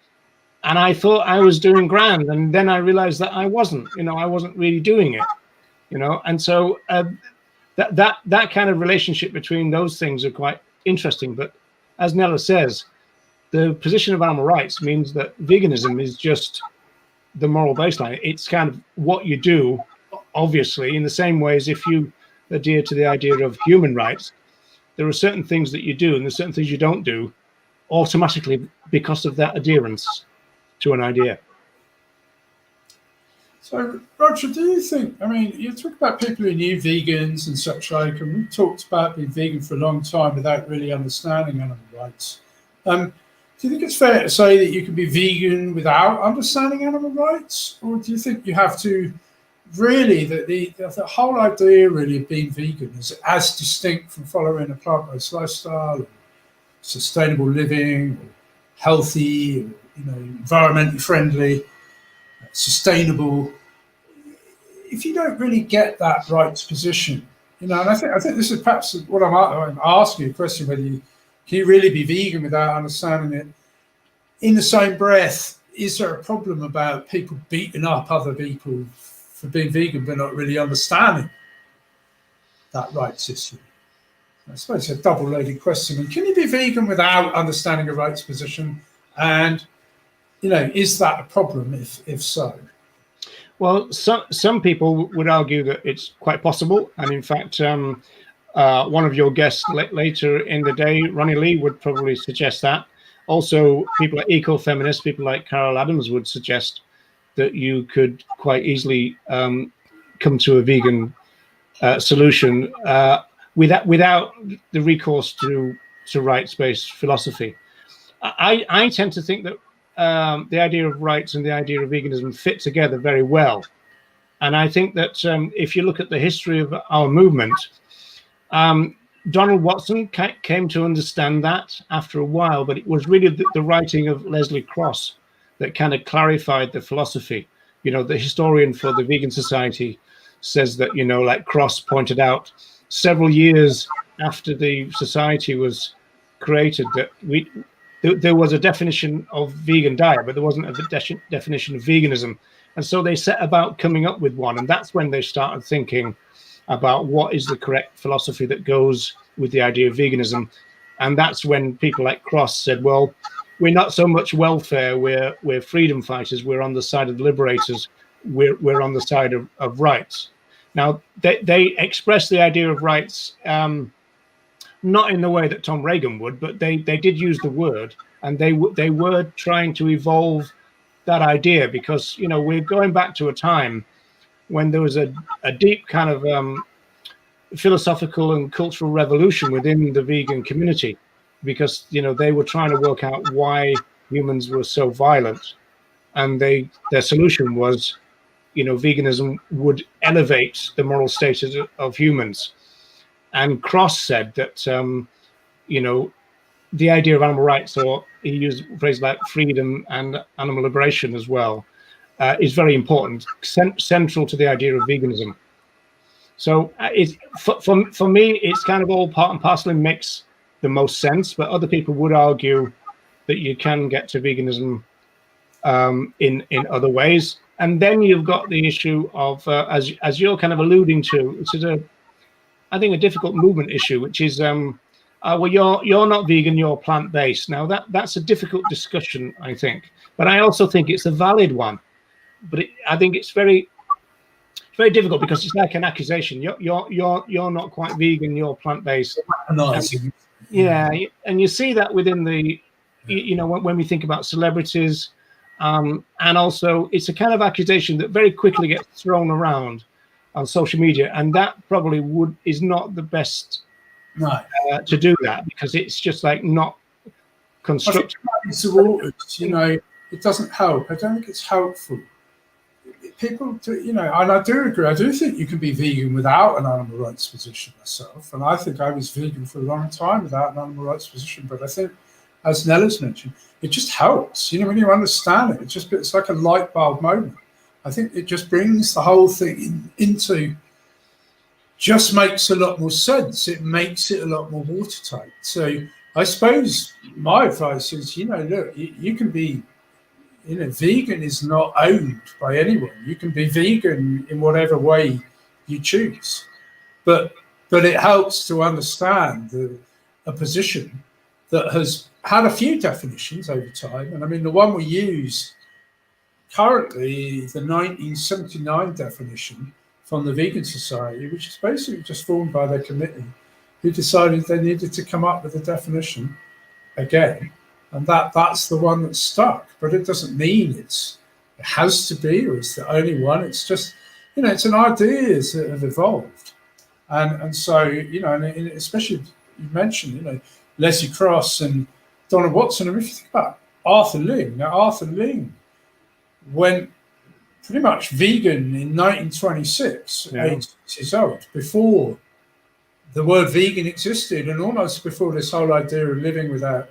and I thought I was doing grand, and then I realized that I wasn't. I wasn't really doing it. And so that kind of relationship between those things are quite interesting. But as Nella says, the position of animal rights means that veganism is just the moral baseline. It's kind of what you do, obviously, in the same way as if you adhere to the idea of human rights. There are certain things that you do and there's certain things you don't do automatically because of that adherence to an idea. So, Roger, do you think, I mean, you talk about people who knew vegans and such like, and we talked about being vegan for a long time without really understanding animal rights. Do you think it's fair to say that you can be vegan without understanding animal rights? Or do you think you have to really, the whole idea really of being vegan is as distinct from following a plant-based lifestyle, or sustainable living, or healthy, or, environmentally friendly, sustainable? If you don't really get that rights position, and I think this is perhaps what I'm asking you a question, whether can you really be vegan without understanding it? In the same breath, is there a problem about people beating up other people for being vegan but not really understanding that rights issue? I suppose it's a double-loaded question. And can you be vegan without understanding a rights position? And, is that a problem if so? Well, some people would argue that it's quite possible. And in fact, one of your guests later in the day, Ronnie Lee, would probably suggest that. Also, people like eco-feminists, people like Carol Adams would suggest that you could quite easily come to a vegan solution without the recourse to rights-based philosophy. I tend to think that the idea of rights and the idea of veganism fit together very well. And I think that if you look at the history of our movement, Donald Watson came to understand that after a while, but it was really the writing of Leslie Cross that kind of clarified the philosophy. The historian for the Vegan Society says that, like Cross pointed out, several years after the society was created, that there was a definition of vegan diet, but there wasn't a definition of veganism. And so they set about coming up with one. And that's when they started thinking about what is the correct philosophy that goes with the idea of veganism. And that's when people like Cross said, well, we're not so much welfare, we're freedom fighters, we're on the side of the liberators, we're on the side of rights. Now, they express the idea of rights not in the way that Tom Regan would, but they did use the word, and they were trying to evolve that idea, because we're going back to a time when there was a deep kind of philosophical and cultural revolution within the vegan community, because they were trying to work out why humans were so violent, and their solution was veganism would elevate the moral status of humans. And Cross said that the idea of animal rights, or he used phrases like freedom and animal liberation as well, is very important, central to the idea of veganism. So for me, it's kind of all part and parcel and makes the most sense. But other people would argue that you can get to veganism in other ways. And then you've got the issue of, as you're kind of alluding to, it's I think a difficult movement issue, which is, well, you're not vegan, you're plant-based. Now that's a difficult discussion, I think, but I also think it's a valid one. But I think it's very difficult, because it's like an accusation. You're not quite vegan, you're plant-based. Nice. And you see that within the, when we think about celebrities, and also it's a kind of accusation that very quickly gets thrown around on social media, and that probably is not the best to do that, because it's just like not constructive. It doesn't help. I don't think it's helpful. People do, and I do agree. I do think you can be vegan without an animal rights position myself, and I think I was vegan for a long time without an animal rights position. But I think, as Nella's mentioned, it just helps. When you understand it, it's like a light bulb moment. I think it just brings the whole thing into, just makes a lot more sense. It makes it a lot more watertight. So I suppose my advice is, look, you can be, vegan is not owned by anyone. You can be vegan in whatever way you choose, but it helps to understand a position that has had a few definitions over time. And I mean, the one we use currently, the 1979 definition from the Vegan Society, which is basically just formed by their committee, who decided they needed to come up with a definition again, and that's the one that stuck. But it doesn't mean it's has to be or it's the only one. It's just, it's an ideas that have evolved. And so, and especially you mentioned, Leslie Cross and Donna Watson. And if you think about Arthur Ling, now Arthur Ling went pretty much vegan in 1926, 8 years old, before the word vegan existed, and almost before this whole idea of living without,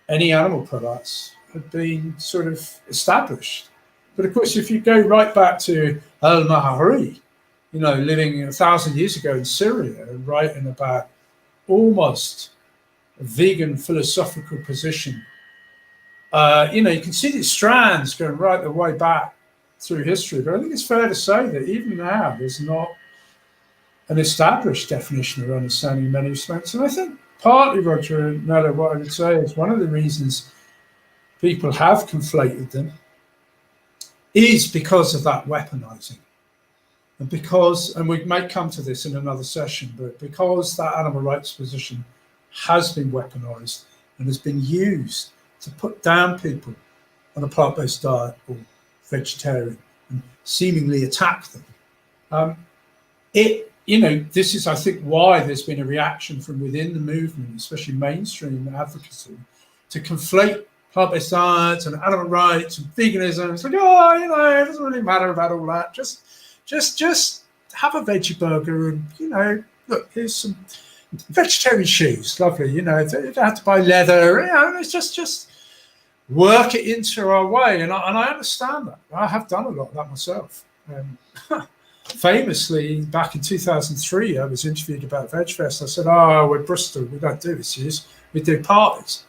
any animal products had been sort of established. But of course, if you go right back to al-Mahari, living 1,000 years ago in Syria and writing about almost a vegan philosophical position, you can see these strands going right the way back through history. But I think it's fair to say that even now, there's not an established definition of understanding many respects. And I think partly, Roger and Nella, what I would say is one of the reasons people have conflated them is because of that weaponizing. And we may come to this in another session, but because that animal rights position has been weaponized and has been used to put down people on a plant-based diet or vegetarian and seemingly attack them, this is, I think, why there's been a reaction from within the movement, especially mainstream advocacy, to conflate plant-based diets and animal rights and veganism. It's like, it doesn't really matter about all that. Just have a veggie burger and, look, here's some vegetarian shoes. Lovely, you don't have to buy leather. It's just work it into our way. And I understand that. I have done a lot of that myself. Famously, back in 2003, I was interviewed about VegFest. I said, we're Bristol. We don't do this. We do parties.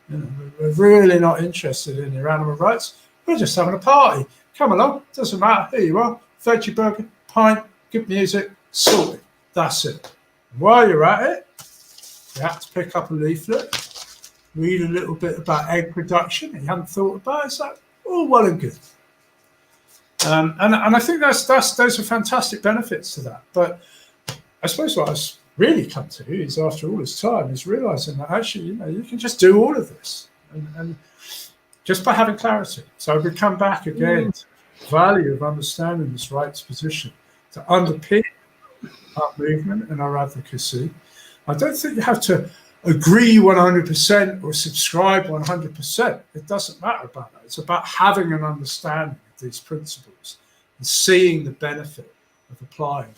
We're really not interested in your animal rights. We're just having a party. Come along. Doesn't matter. Here you are. Veggie burger, pint, good music, sorted. That's it. While you're at it, you have to pick up a leaflet, read a little bit about egg production that you hadn't thought about. It's like, all well and good. And I think those are fantastic benefits to that. But I suppose what I've really come to is, after all this time, is realizing that actually, you can just do all of this, and just by having clarity. So we come back again to the value of understanding this rights position to underpin our movement and our advocacy. I don't think you have to agree 100% or subscribe 100%. It doesn't matter about that. It's about having an understanding of these principles and seeing the benefit of applying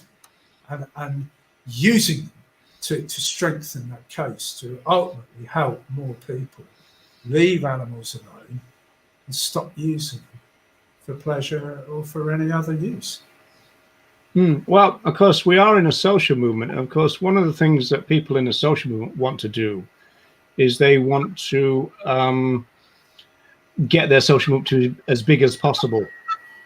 them and using them to strengthen that case, to ultimately help more people leave animals alone and stop using them for pleasure or for any other use. Well, of course, we are in a social movement. And of course, one of the things that people in a social movement want to do is they want to get their social movement to as big as possible.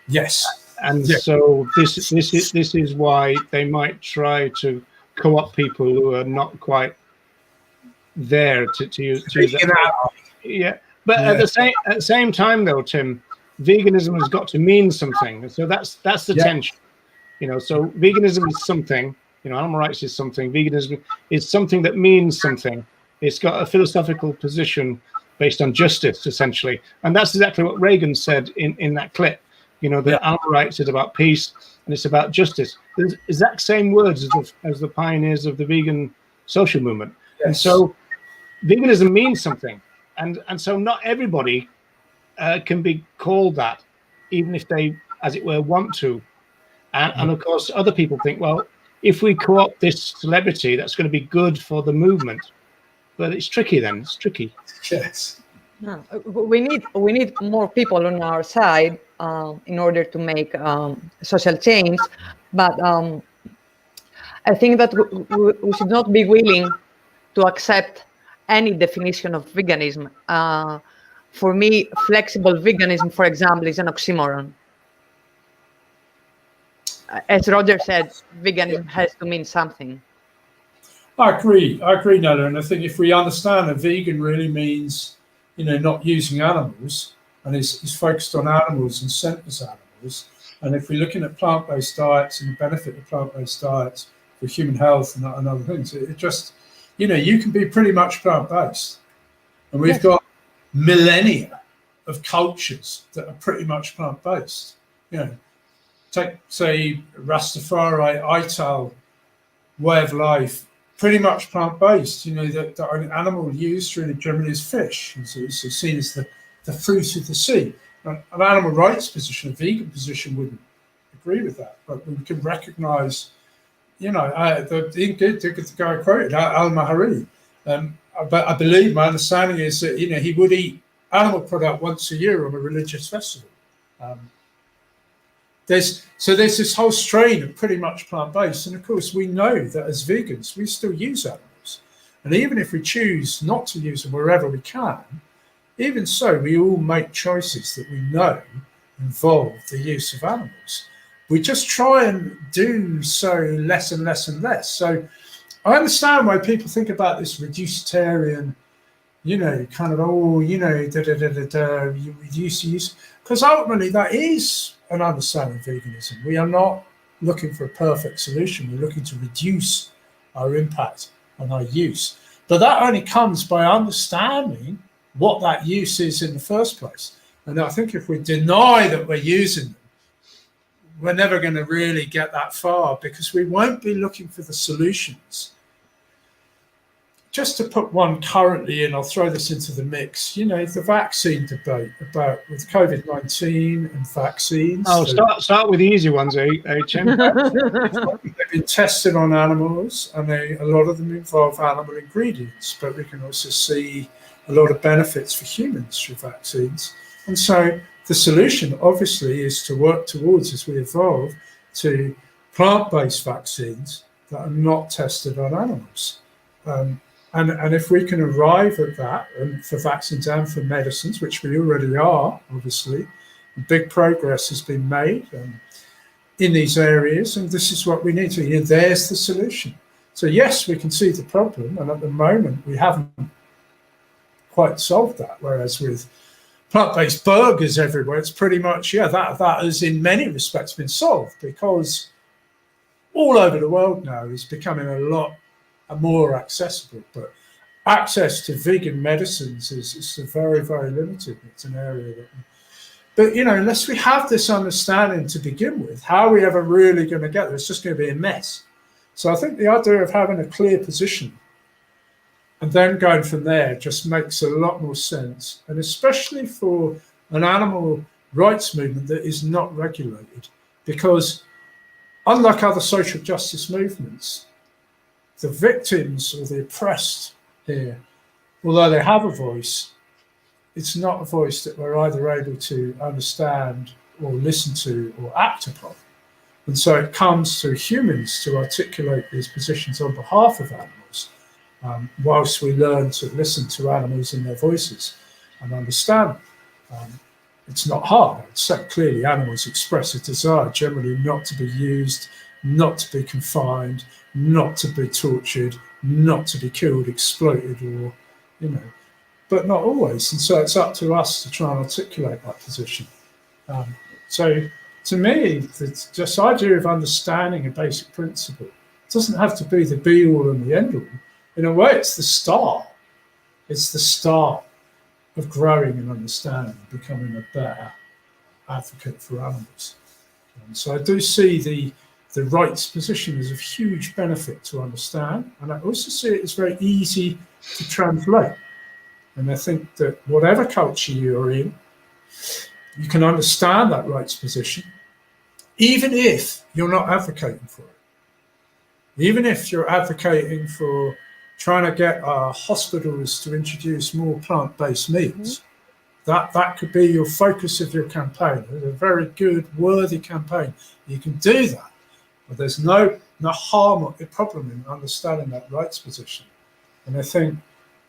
Yes. And so this is why they might try to co-opt people who are not quite there to use that. Yeah. But at the same time, though, Tim, veganism has got to mean something. So that's the tension. So veganism is something, animal rights is something, veganism is something that means something. It's got a philosophical position based on justice, essentially. And that's exactly what Regan said in that clip, that animal rights is about peace and it's about justice. The exact same words as the pioneers of the vegan social movement. Yes. And so veganism means something. And so not everybody can be called that, even if they, as it were, want to. And of course, other people think, well, if we co-opt this celebrity, that's going to be good for the movement. But it's tricky then. It's tricky. Yes. No, we need more people on our side in order to make social change. But I think that we should not be willing to accept any definition of veganism. For me, flexible veganism, for example, is an oxymoron. As Roger said, veganism has to mean something. I agree, Nella. And I think if we understand that vegan really means, not using animals and is focused on animals and centers animals, and if we're looking at plant-based diets and the benefit of plant-based diets for human health and other things, it just, you can be pretty much plant-based. And we've got millennia of cultures that are pretty much plant-based. You know, take, say, Rastafari, Ital way of life, pretty much plant-based. You know, the only animal used really generally is fish, and so it's seen as the fruit of the sea. An animal rights position, a vegan position, wouldn't agree with that, but we can recognise, you know, the guy quoted Al-Mahari, but I believe my understanding is that, you know, he would eat animal product once a year on a religious festival. There's this whole strain of pretty much plant-based, and of course we know that as vegans we still use animals, and even if we choose not to use them wherever we can, even so we all make choices that we know involve the use of animals. We just try and do so less and less and less. So I understand why people think about this reducitarian, you know, kind of, oh, you know, you reduce use, because ultimately that is an understanding of veganism. We are not looking for a perfect solution. We're looking to reduce our impact on our use. But that only comes by understanding what that use is in the first place. And I think if we deny that we're using them, we're never going to really get that far, because we won't be looking for the solutions. Just to put one currently in, I'll throw this into the mix, you know, the vaccine debate about with COVID-19 and vaccines. Oh, start with the easy ones, Tim. They've been tested on animals, and a lot of them involve animal ingredients, but we can also see a lot of benefits for humans through vaccines. And so the solution, obviously, is to work towards, as we evolve, to plant-based vaccines that are not tested on animals. And if we can arrive at that, and for vaccines and for medicines, which we already are, obviously, big progress has been made in these areas, and this is what we need to, you know, there's the solution. So yes, we can see the problem, and at the moment we haven't quite solved that, whereas with plant-based burgers everywhere, it's pretty much, yeah, that has in many respects been solved, because all over the world now is becoming a lot more accessible. But access to vegan medicines is very, very limited. It's an area that, but you know, unless we have this understanding to begin with, how are we ever really going to get there? It's just going to be a mess. So I think the idea of having a clear position and then going from there just makes a lot more sense, and especially for an animal rights movement that is not regulated, because unlike other social justice movements, the victims or the oppressed here, although they have a voice, it's not a voice that we're either able to understand or listen to or act upon. And so it comes to humans to articulate these positions on behalf of animals, whilst we learn to listen to animals and their voices and understand them. It's not hard. So clearly animals express a desire generally not to be used, not to be confined, not to be tortured, not to be killed, exploited, or, you know, but not always. And so it's up to us to try and articulate that position. So to me, this idea of understanding a basic principle doesn't have to be the be all and the end all. In a way, it's the start. It's the start of growing and understanding, becoming a better advocate for animals. And so I do see the rights position as of huge benefit to understand, and I also see it as very easy to translate. And I think that whatever culture you're in, you can understand that rights position, even if you're not advocating for it. Even if you're advocating for trying to get our hospitals to introduce more plant-based meats, that could be your focus of your campaign. It's a very good, worthy campaign. You can do that, but there's no harm or problem in understanding that rights position. And I think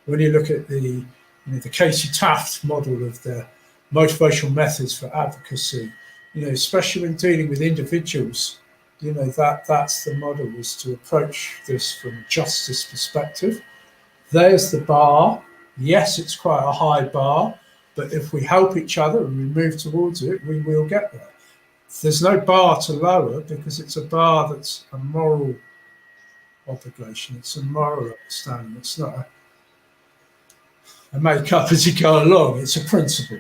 when you look at the Casey Taft model of the motivational methods for advocacy, especially when dealing with individuals, that's the model, is to approach this from a justice perspective. There's the bar. Yes, it's quite a high bar, but if we help each other and we move towards it, we will get there. There's no bar to lower, because it's a bar that's a moral obligation. It's a moral understanding. It's not a make up as you go along. It's a principle.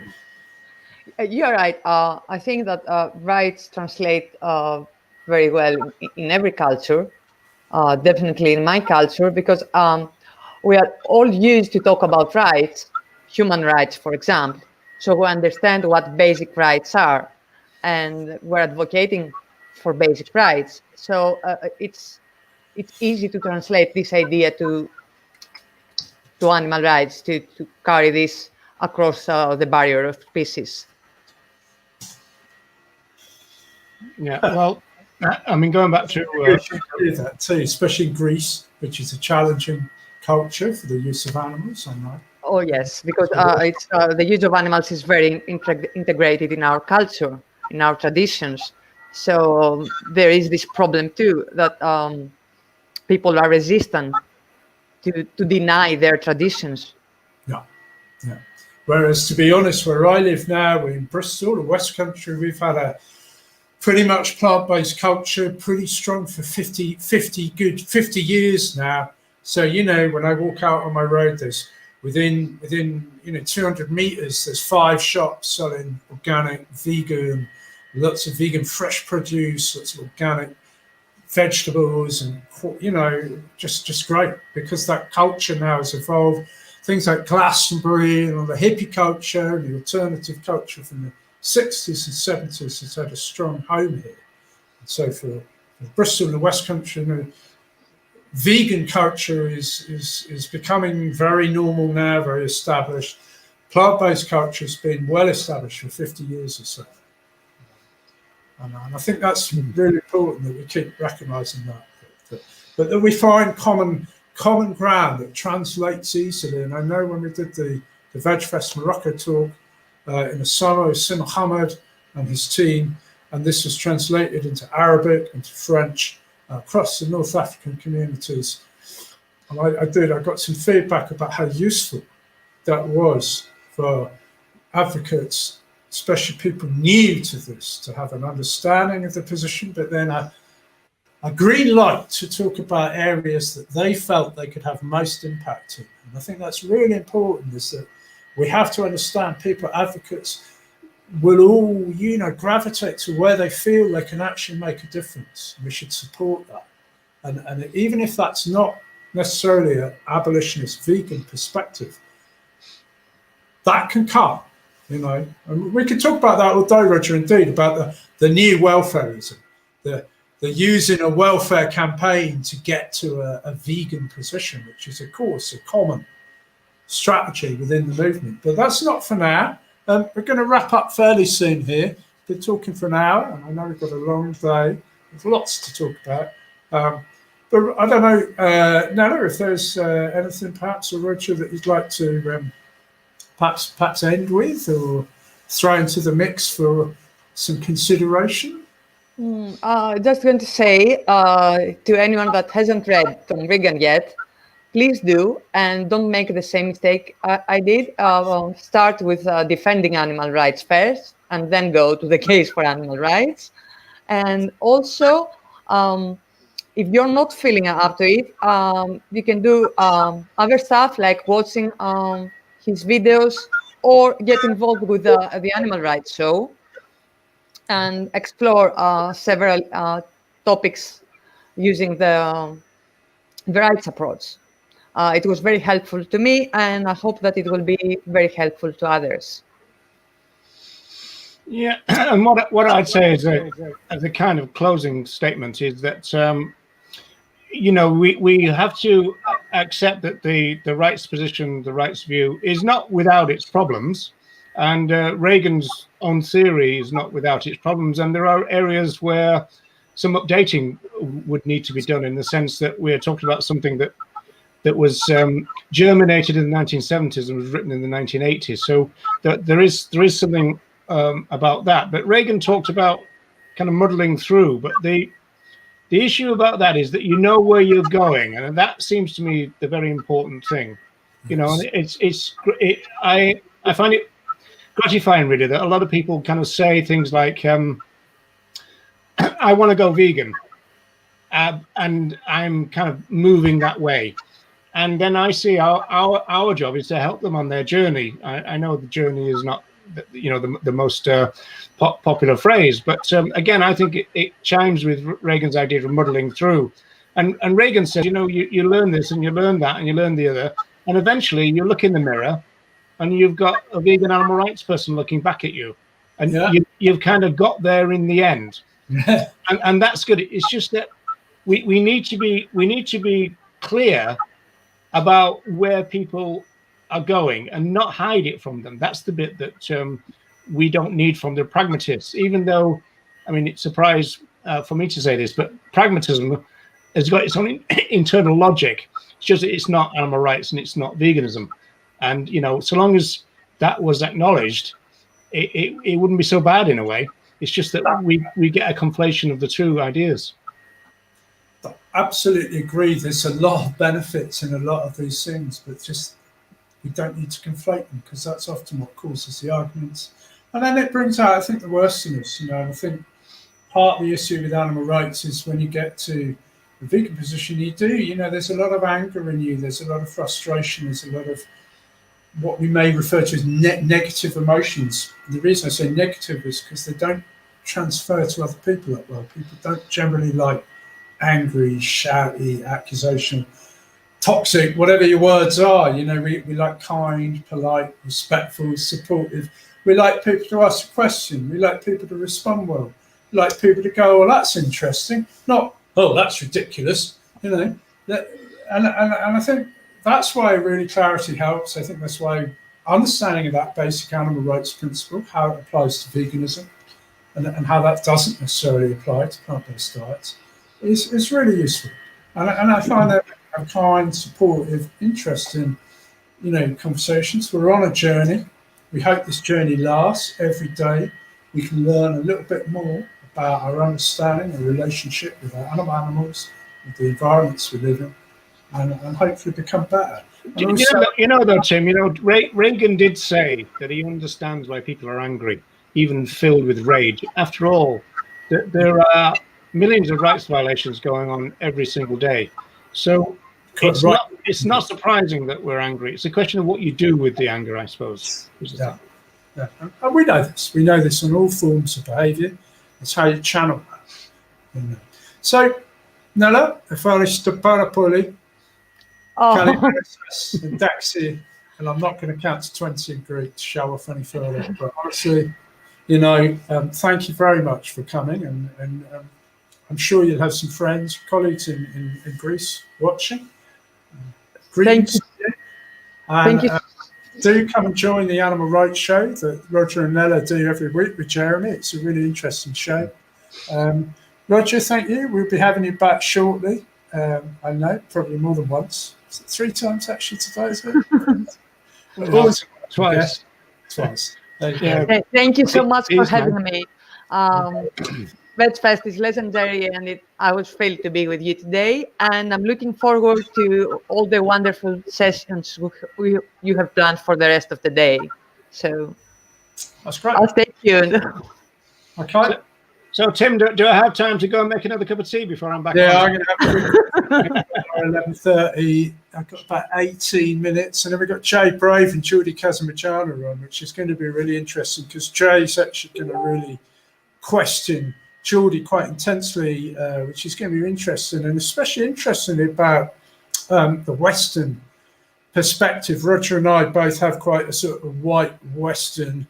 You're right. I think that rights translate very well in every culture, definitely in my culture, because we are all used to talk about rights, human rights, for example. So we understand what basic rights are, and we're advocating for basic rights. So it's easy to translate this idea to animal rights, to carry this across the barrier of species. Yeah, well, I mean, going back to do that too, especially in Greece, which is a challenging culture for the use of animals. I know. Oh yes, because it's the use of animals is very integrated in our culture, in our traditions. So there is this problem too that people are resistant to deny their traditions. Yeah, yeah. Whereas, to be honest, where I live now, we're in Bristol, the West Country, we've had a pretty much plant-based culture, pretty strong for 50 years now. So, you know, when I walk out on my road, there's within 200 meters, there's 5 shops selling organic, vegan, lots of vegan fresh produce, lots of organic vegetables, and just great, because that culture now has evolved. Things like Glastonbury and all the hippie culture and the alternative culture from the 60s and 70s has had a strong home here. And so for Bristol and the West Country, vegan culture is becoming very normal now, very established. Plant-based culture has been well established for 50 years or so. And I think that's really important that we keep recognising but that we find common ground that translates easily. And I know when we did the Veg Fest Morocco talk in the summer with Sim Mohammed and his team, and this was translated into Arabic, into French, across the North African communities. And I got some feedback about how useful that was for advocates, especially people new to this, to have an understanding of the position, but then a green light to talk about areas that they felt they could have most impact in. And I think that's really important, is that we have to understand people, advocates, will all, gravitate to where they feel they can actually make a difference. We should support that. And even if that's not necessarily an abolitionist vegan perspective, that can come, And we could talk about that all day, Roger, indeed, about the new welfareism, the using a welfare campaign to get to a vegan position, which is, of course, a common strategy within the movement. But that's not for now. We're going to wrap up fairly soon here. Been talking for an hour, and I know we've got a long day. There's lots to talk about. But I don't know, Nella, if there's anything perhaps, or Roger, that you'd like to perhaps end with, or throw into the mix for some consideration. Just going to say to anyone that hasn't read Tom Regan yet, please do, and don't make the same mistake I did. Start with defending animal rights first, and then go to the case for animal rights. And also, if you're not feeling up to it, you can do other stuff like watching his videos, or get involved with the Animal Rights Show and explore several topics using the rights approach. It was very helpful to me, and I hope that it will be very helpful to others. Yeah, and what I'd say as a kind of closing statement is that we have to accept that the rights position, the rights view, is not without its problems, and Regan's own theory is not without its problems, and there are areas where some updating would need to be done, in the sense that we're talking about something that was germinated in the 1970s and was written in the 1980s. So there is something about that. But Regan talked about kind of muddling through, but the issue about that is that you know where you're going, and that seems to me the very important thing. And I find it gratifying, really, that a lot of people kind of say things like, I want to go vegan, and I'm kind of moving that way. And then I see our job is to help them on their journey. I know the journey is not the most popular phrase. But again, I think it chimes with Regan's idea of muddling through. And Regan says, you learn this and you learn that and you learn the other, and eventually you look in the mirror and you've got a vegan animal rights person looking back at you, and you've kind of got there in the end. and that's good. It's just that we need to be clear about where people are going and not hide it from them. That's the bit that we don't need from the pragmatists. Even though, I mean, it's a surprise for me to say this, but pragmatism has got its own internal logic. It's just that it's not animal rights and it's not veganism. And so long as that was acknowledged, it wouldn't be so bad in a way. It's just that we get a conflation of the two ideas. I absolutely agree. There's a lot of benefits in a lot of these things, but just we don't need to conflate them, because that's often what causes the arguments. And then it brings out, I think, the worst in us. I think part of the issue with animal rights is when you get to the vegan position, there's a lot of anger in you. There's a lot of frustration. There's a lot of what we may refer to as negative emotions. And the reason I say negative is because they don't transfer to other people that well. People don't generally like angry, shouty, accusational, toxic, whatever your words are. We like kind, polite, respectful, supportive. We like people to ask a question. We like people to respond well. We like people to go, well, that's interesting. Not, oh, that's ridiculous. And I think that's why really clarity helps. I think that's why understanding of that basic animal rights principle, how it applies to veganism, and how that doesn't necessarily apply to plant-based diets, is really useful. And I find that a kind, supportive, interesting, conversations. We're on a journey. We hope this journey lasts. Every day we can learn a little bit more about our understanding and relationship with our animals, with the environments we live in, and hopefully become better. Though, Tim, Regan did say that he understands why people are angry, even filled with rage. After all, there are millions of rights violations going on every single day. So it's not surprising that we're angry. It's a question of what you do with the anger, I suppose. Yeah. And we know this. We know this on all forms of behaviour. It's how you channel that. So, Nella, ευχαριστώ πάρα πολύ. Daxi, and I'm not going to count to 20 in Greek to show off any further. But honestly, thank you very much for coming, and I'm sure you'll have some friends, colleagues in Greece watching. Thank you. And, do come and join the Animal Rights Show that Roger and Nella do every week with Jeremy. It's a really interesting show. Roger, thank you. We'll be having you back shortly. I know, probably more than once. Is it 3 times actually today, is it? Twice. Twice. Thank you so much for having me. VegFest is legendary, and I was thrilled to be with you today. And I'm looking forward to all the wonderful sessions you have planned for the rest of the day. So that's great. I'll stay tuned. Okay. So Tim, do I have time to go and make another cup of tea before I'm back? Yeah, I'm going to have 11:30. I've got about 18 minutes, and then we've got Jay Brave and Judy Kazamajana on, which is going to be really interesting, because Jay's actually going to really question Geordie quite intensely, which is going to be interesting, and especially interesting about the Western perspective. Roger and I both have quite a sort of white Western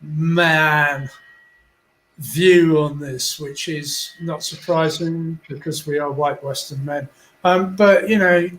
man view on this, which is not surprising because we are white Western men. But,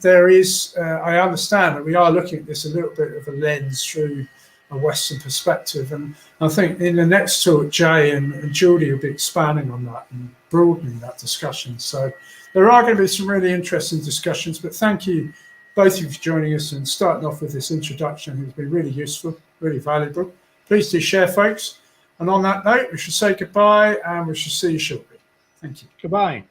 there is, I understand that we are looking at this a little bit of a lens through a Western perspective. And I think in the next talk, Jay and Judy will be expanding on that and broadening that discussion. So there are going to be some really interesting discussions, but thank you both of you for joining us and starting off with this introduction. It's been really useful, really valuable. Please do share, folks. And on that note, we should say goodbye, and we shall see you shortly. Thank you. Goodbye.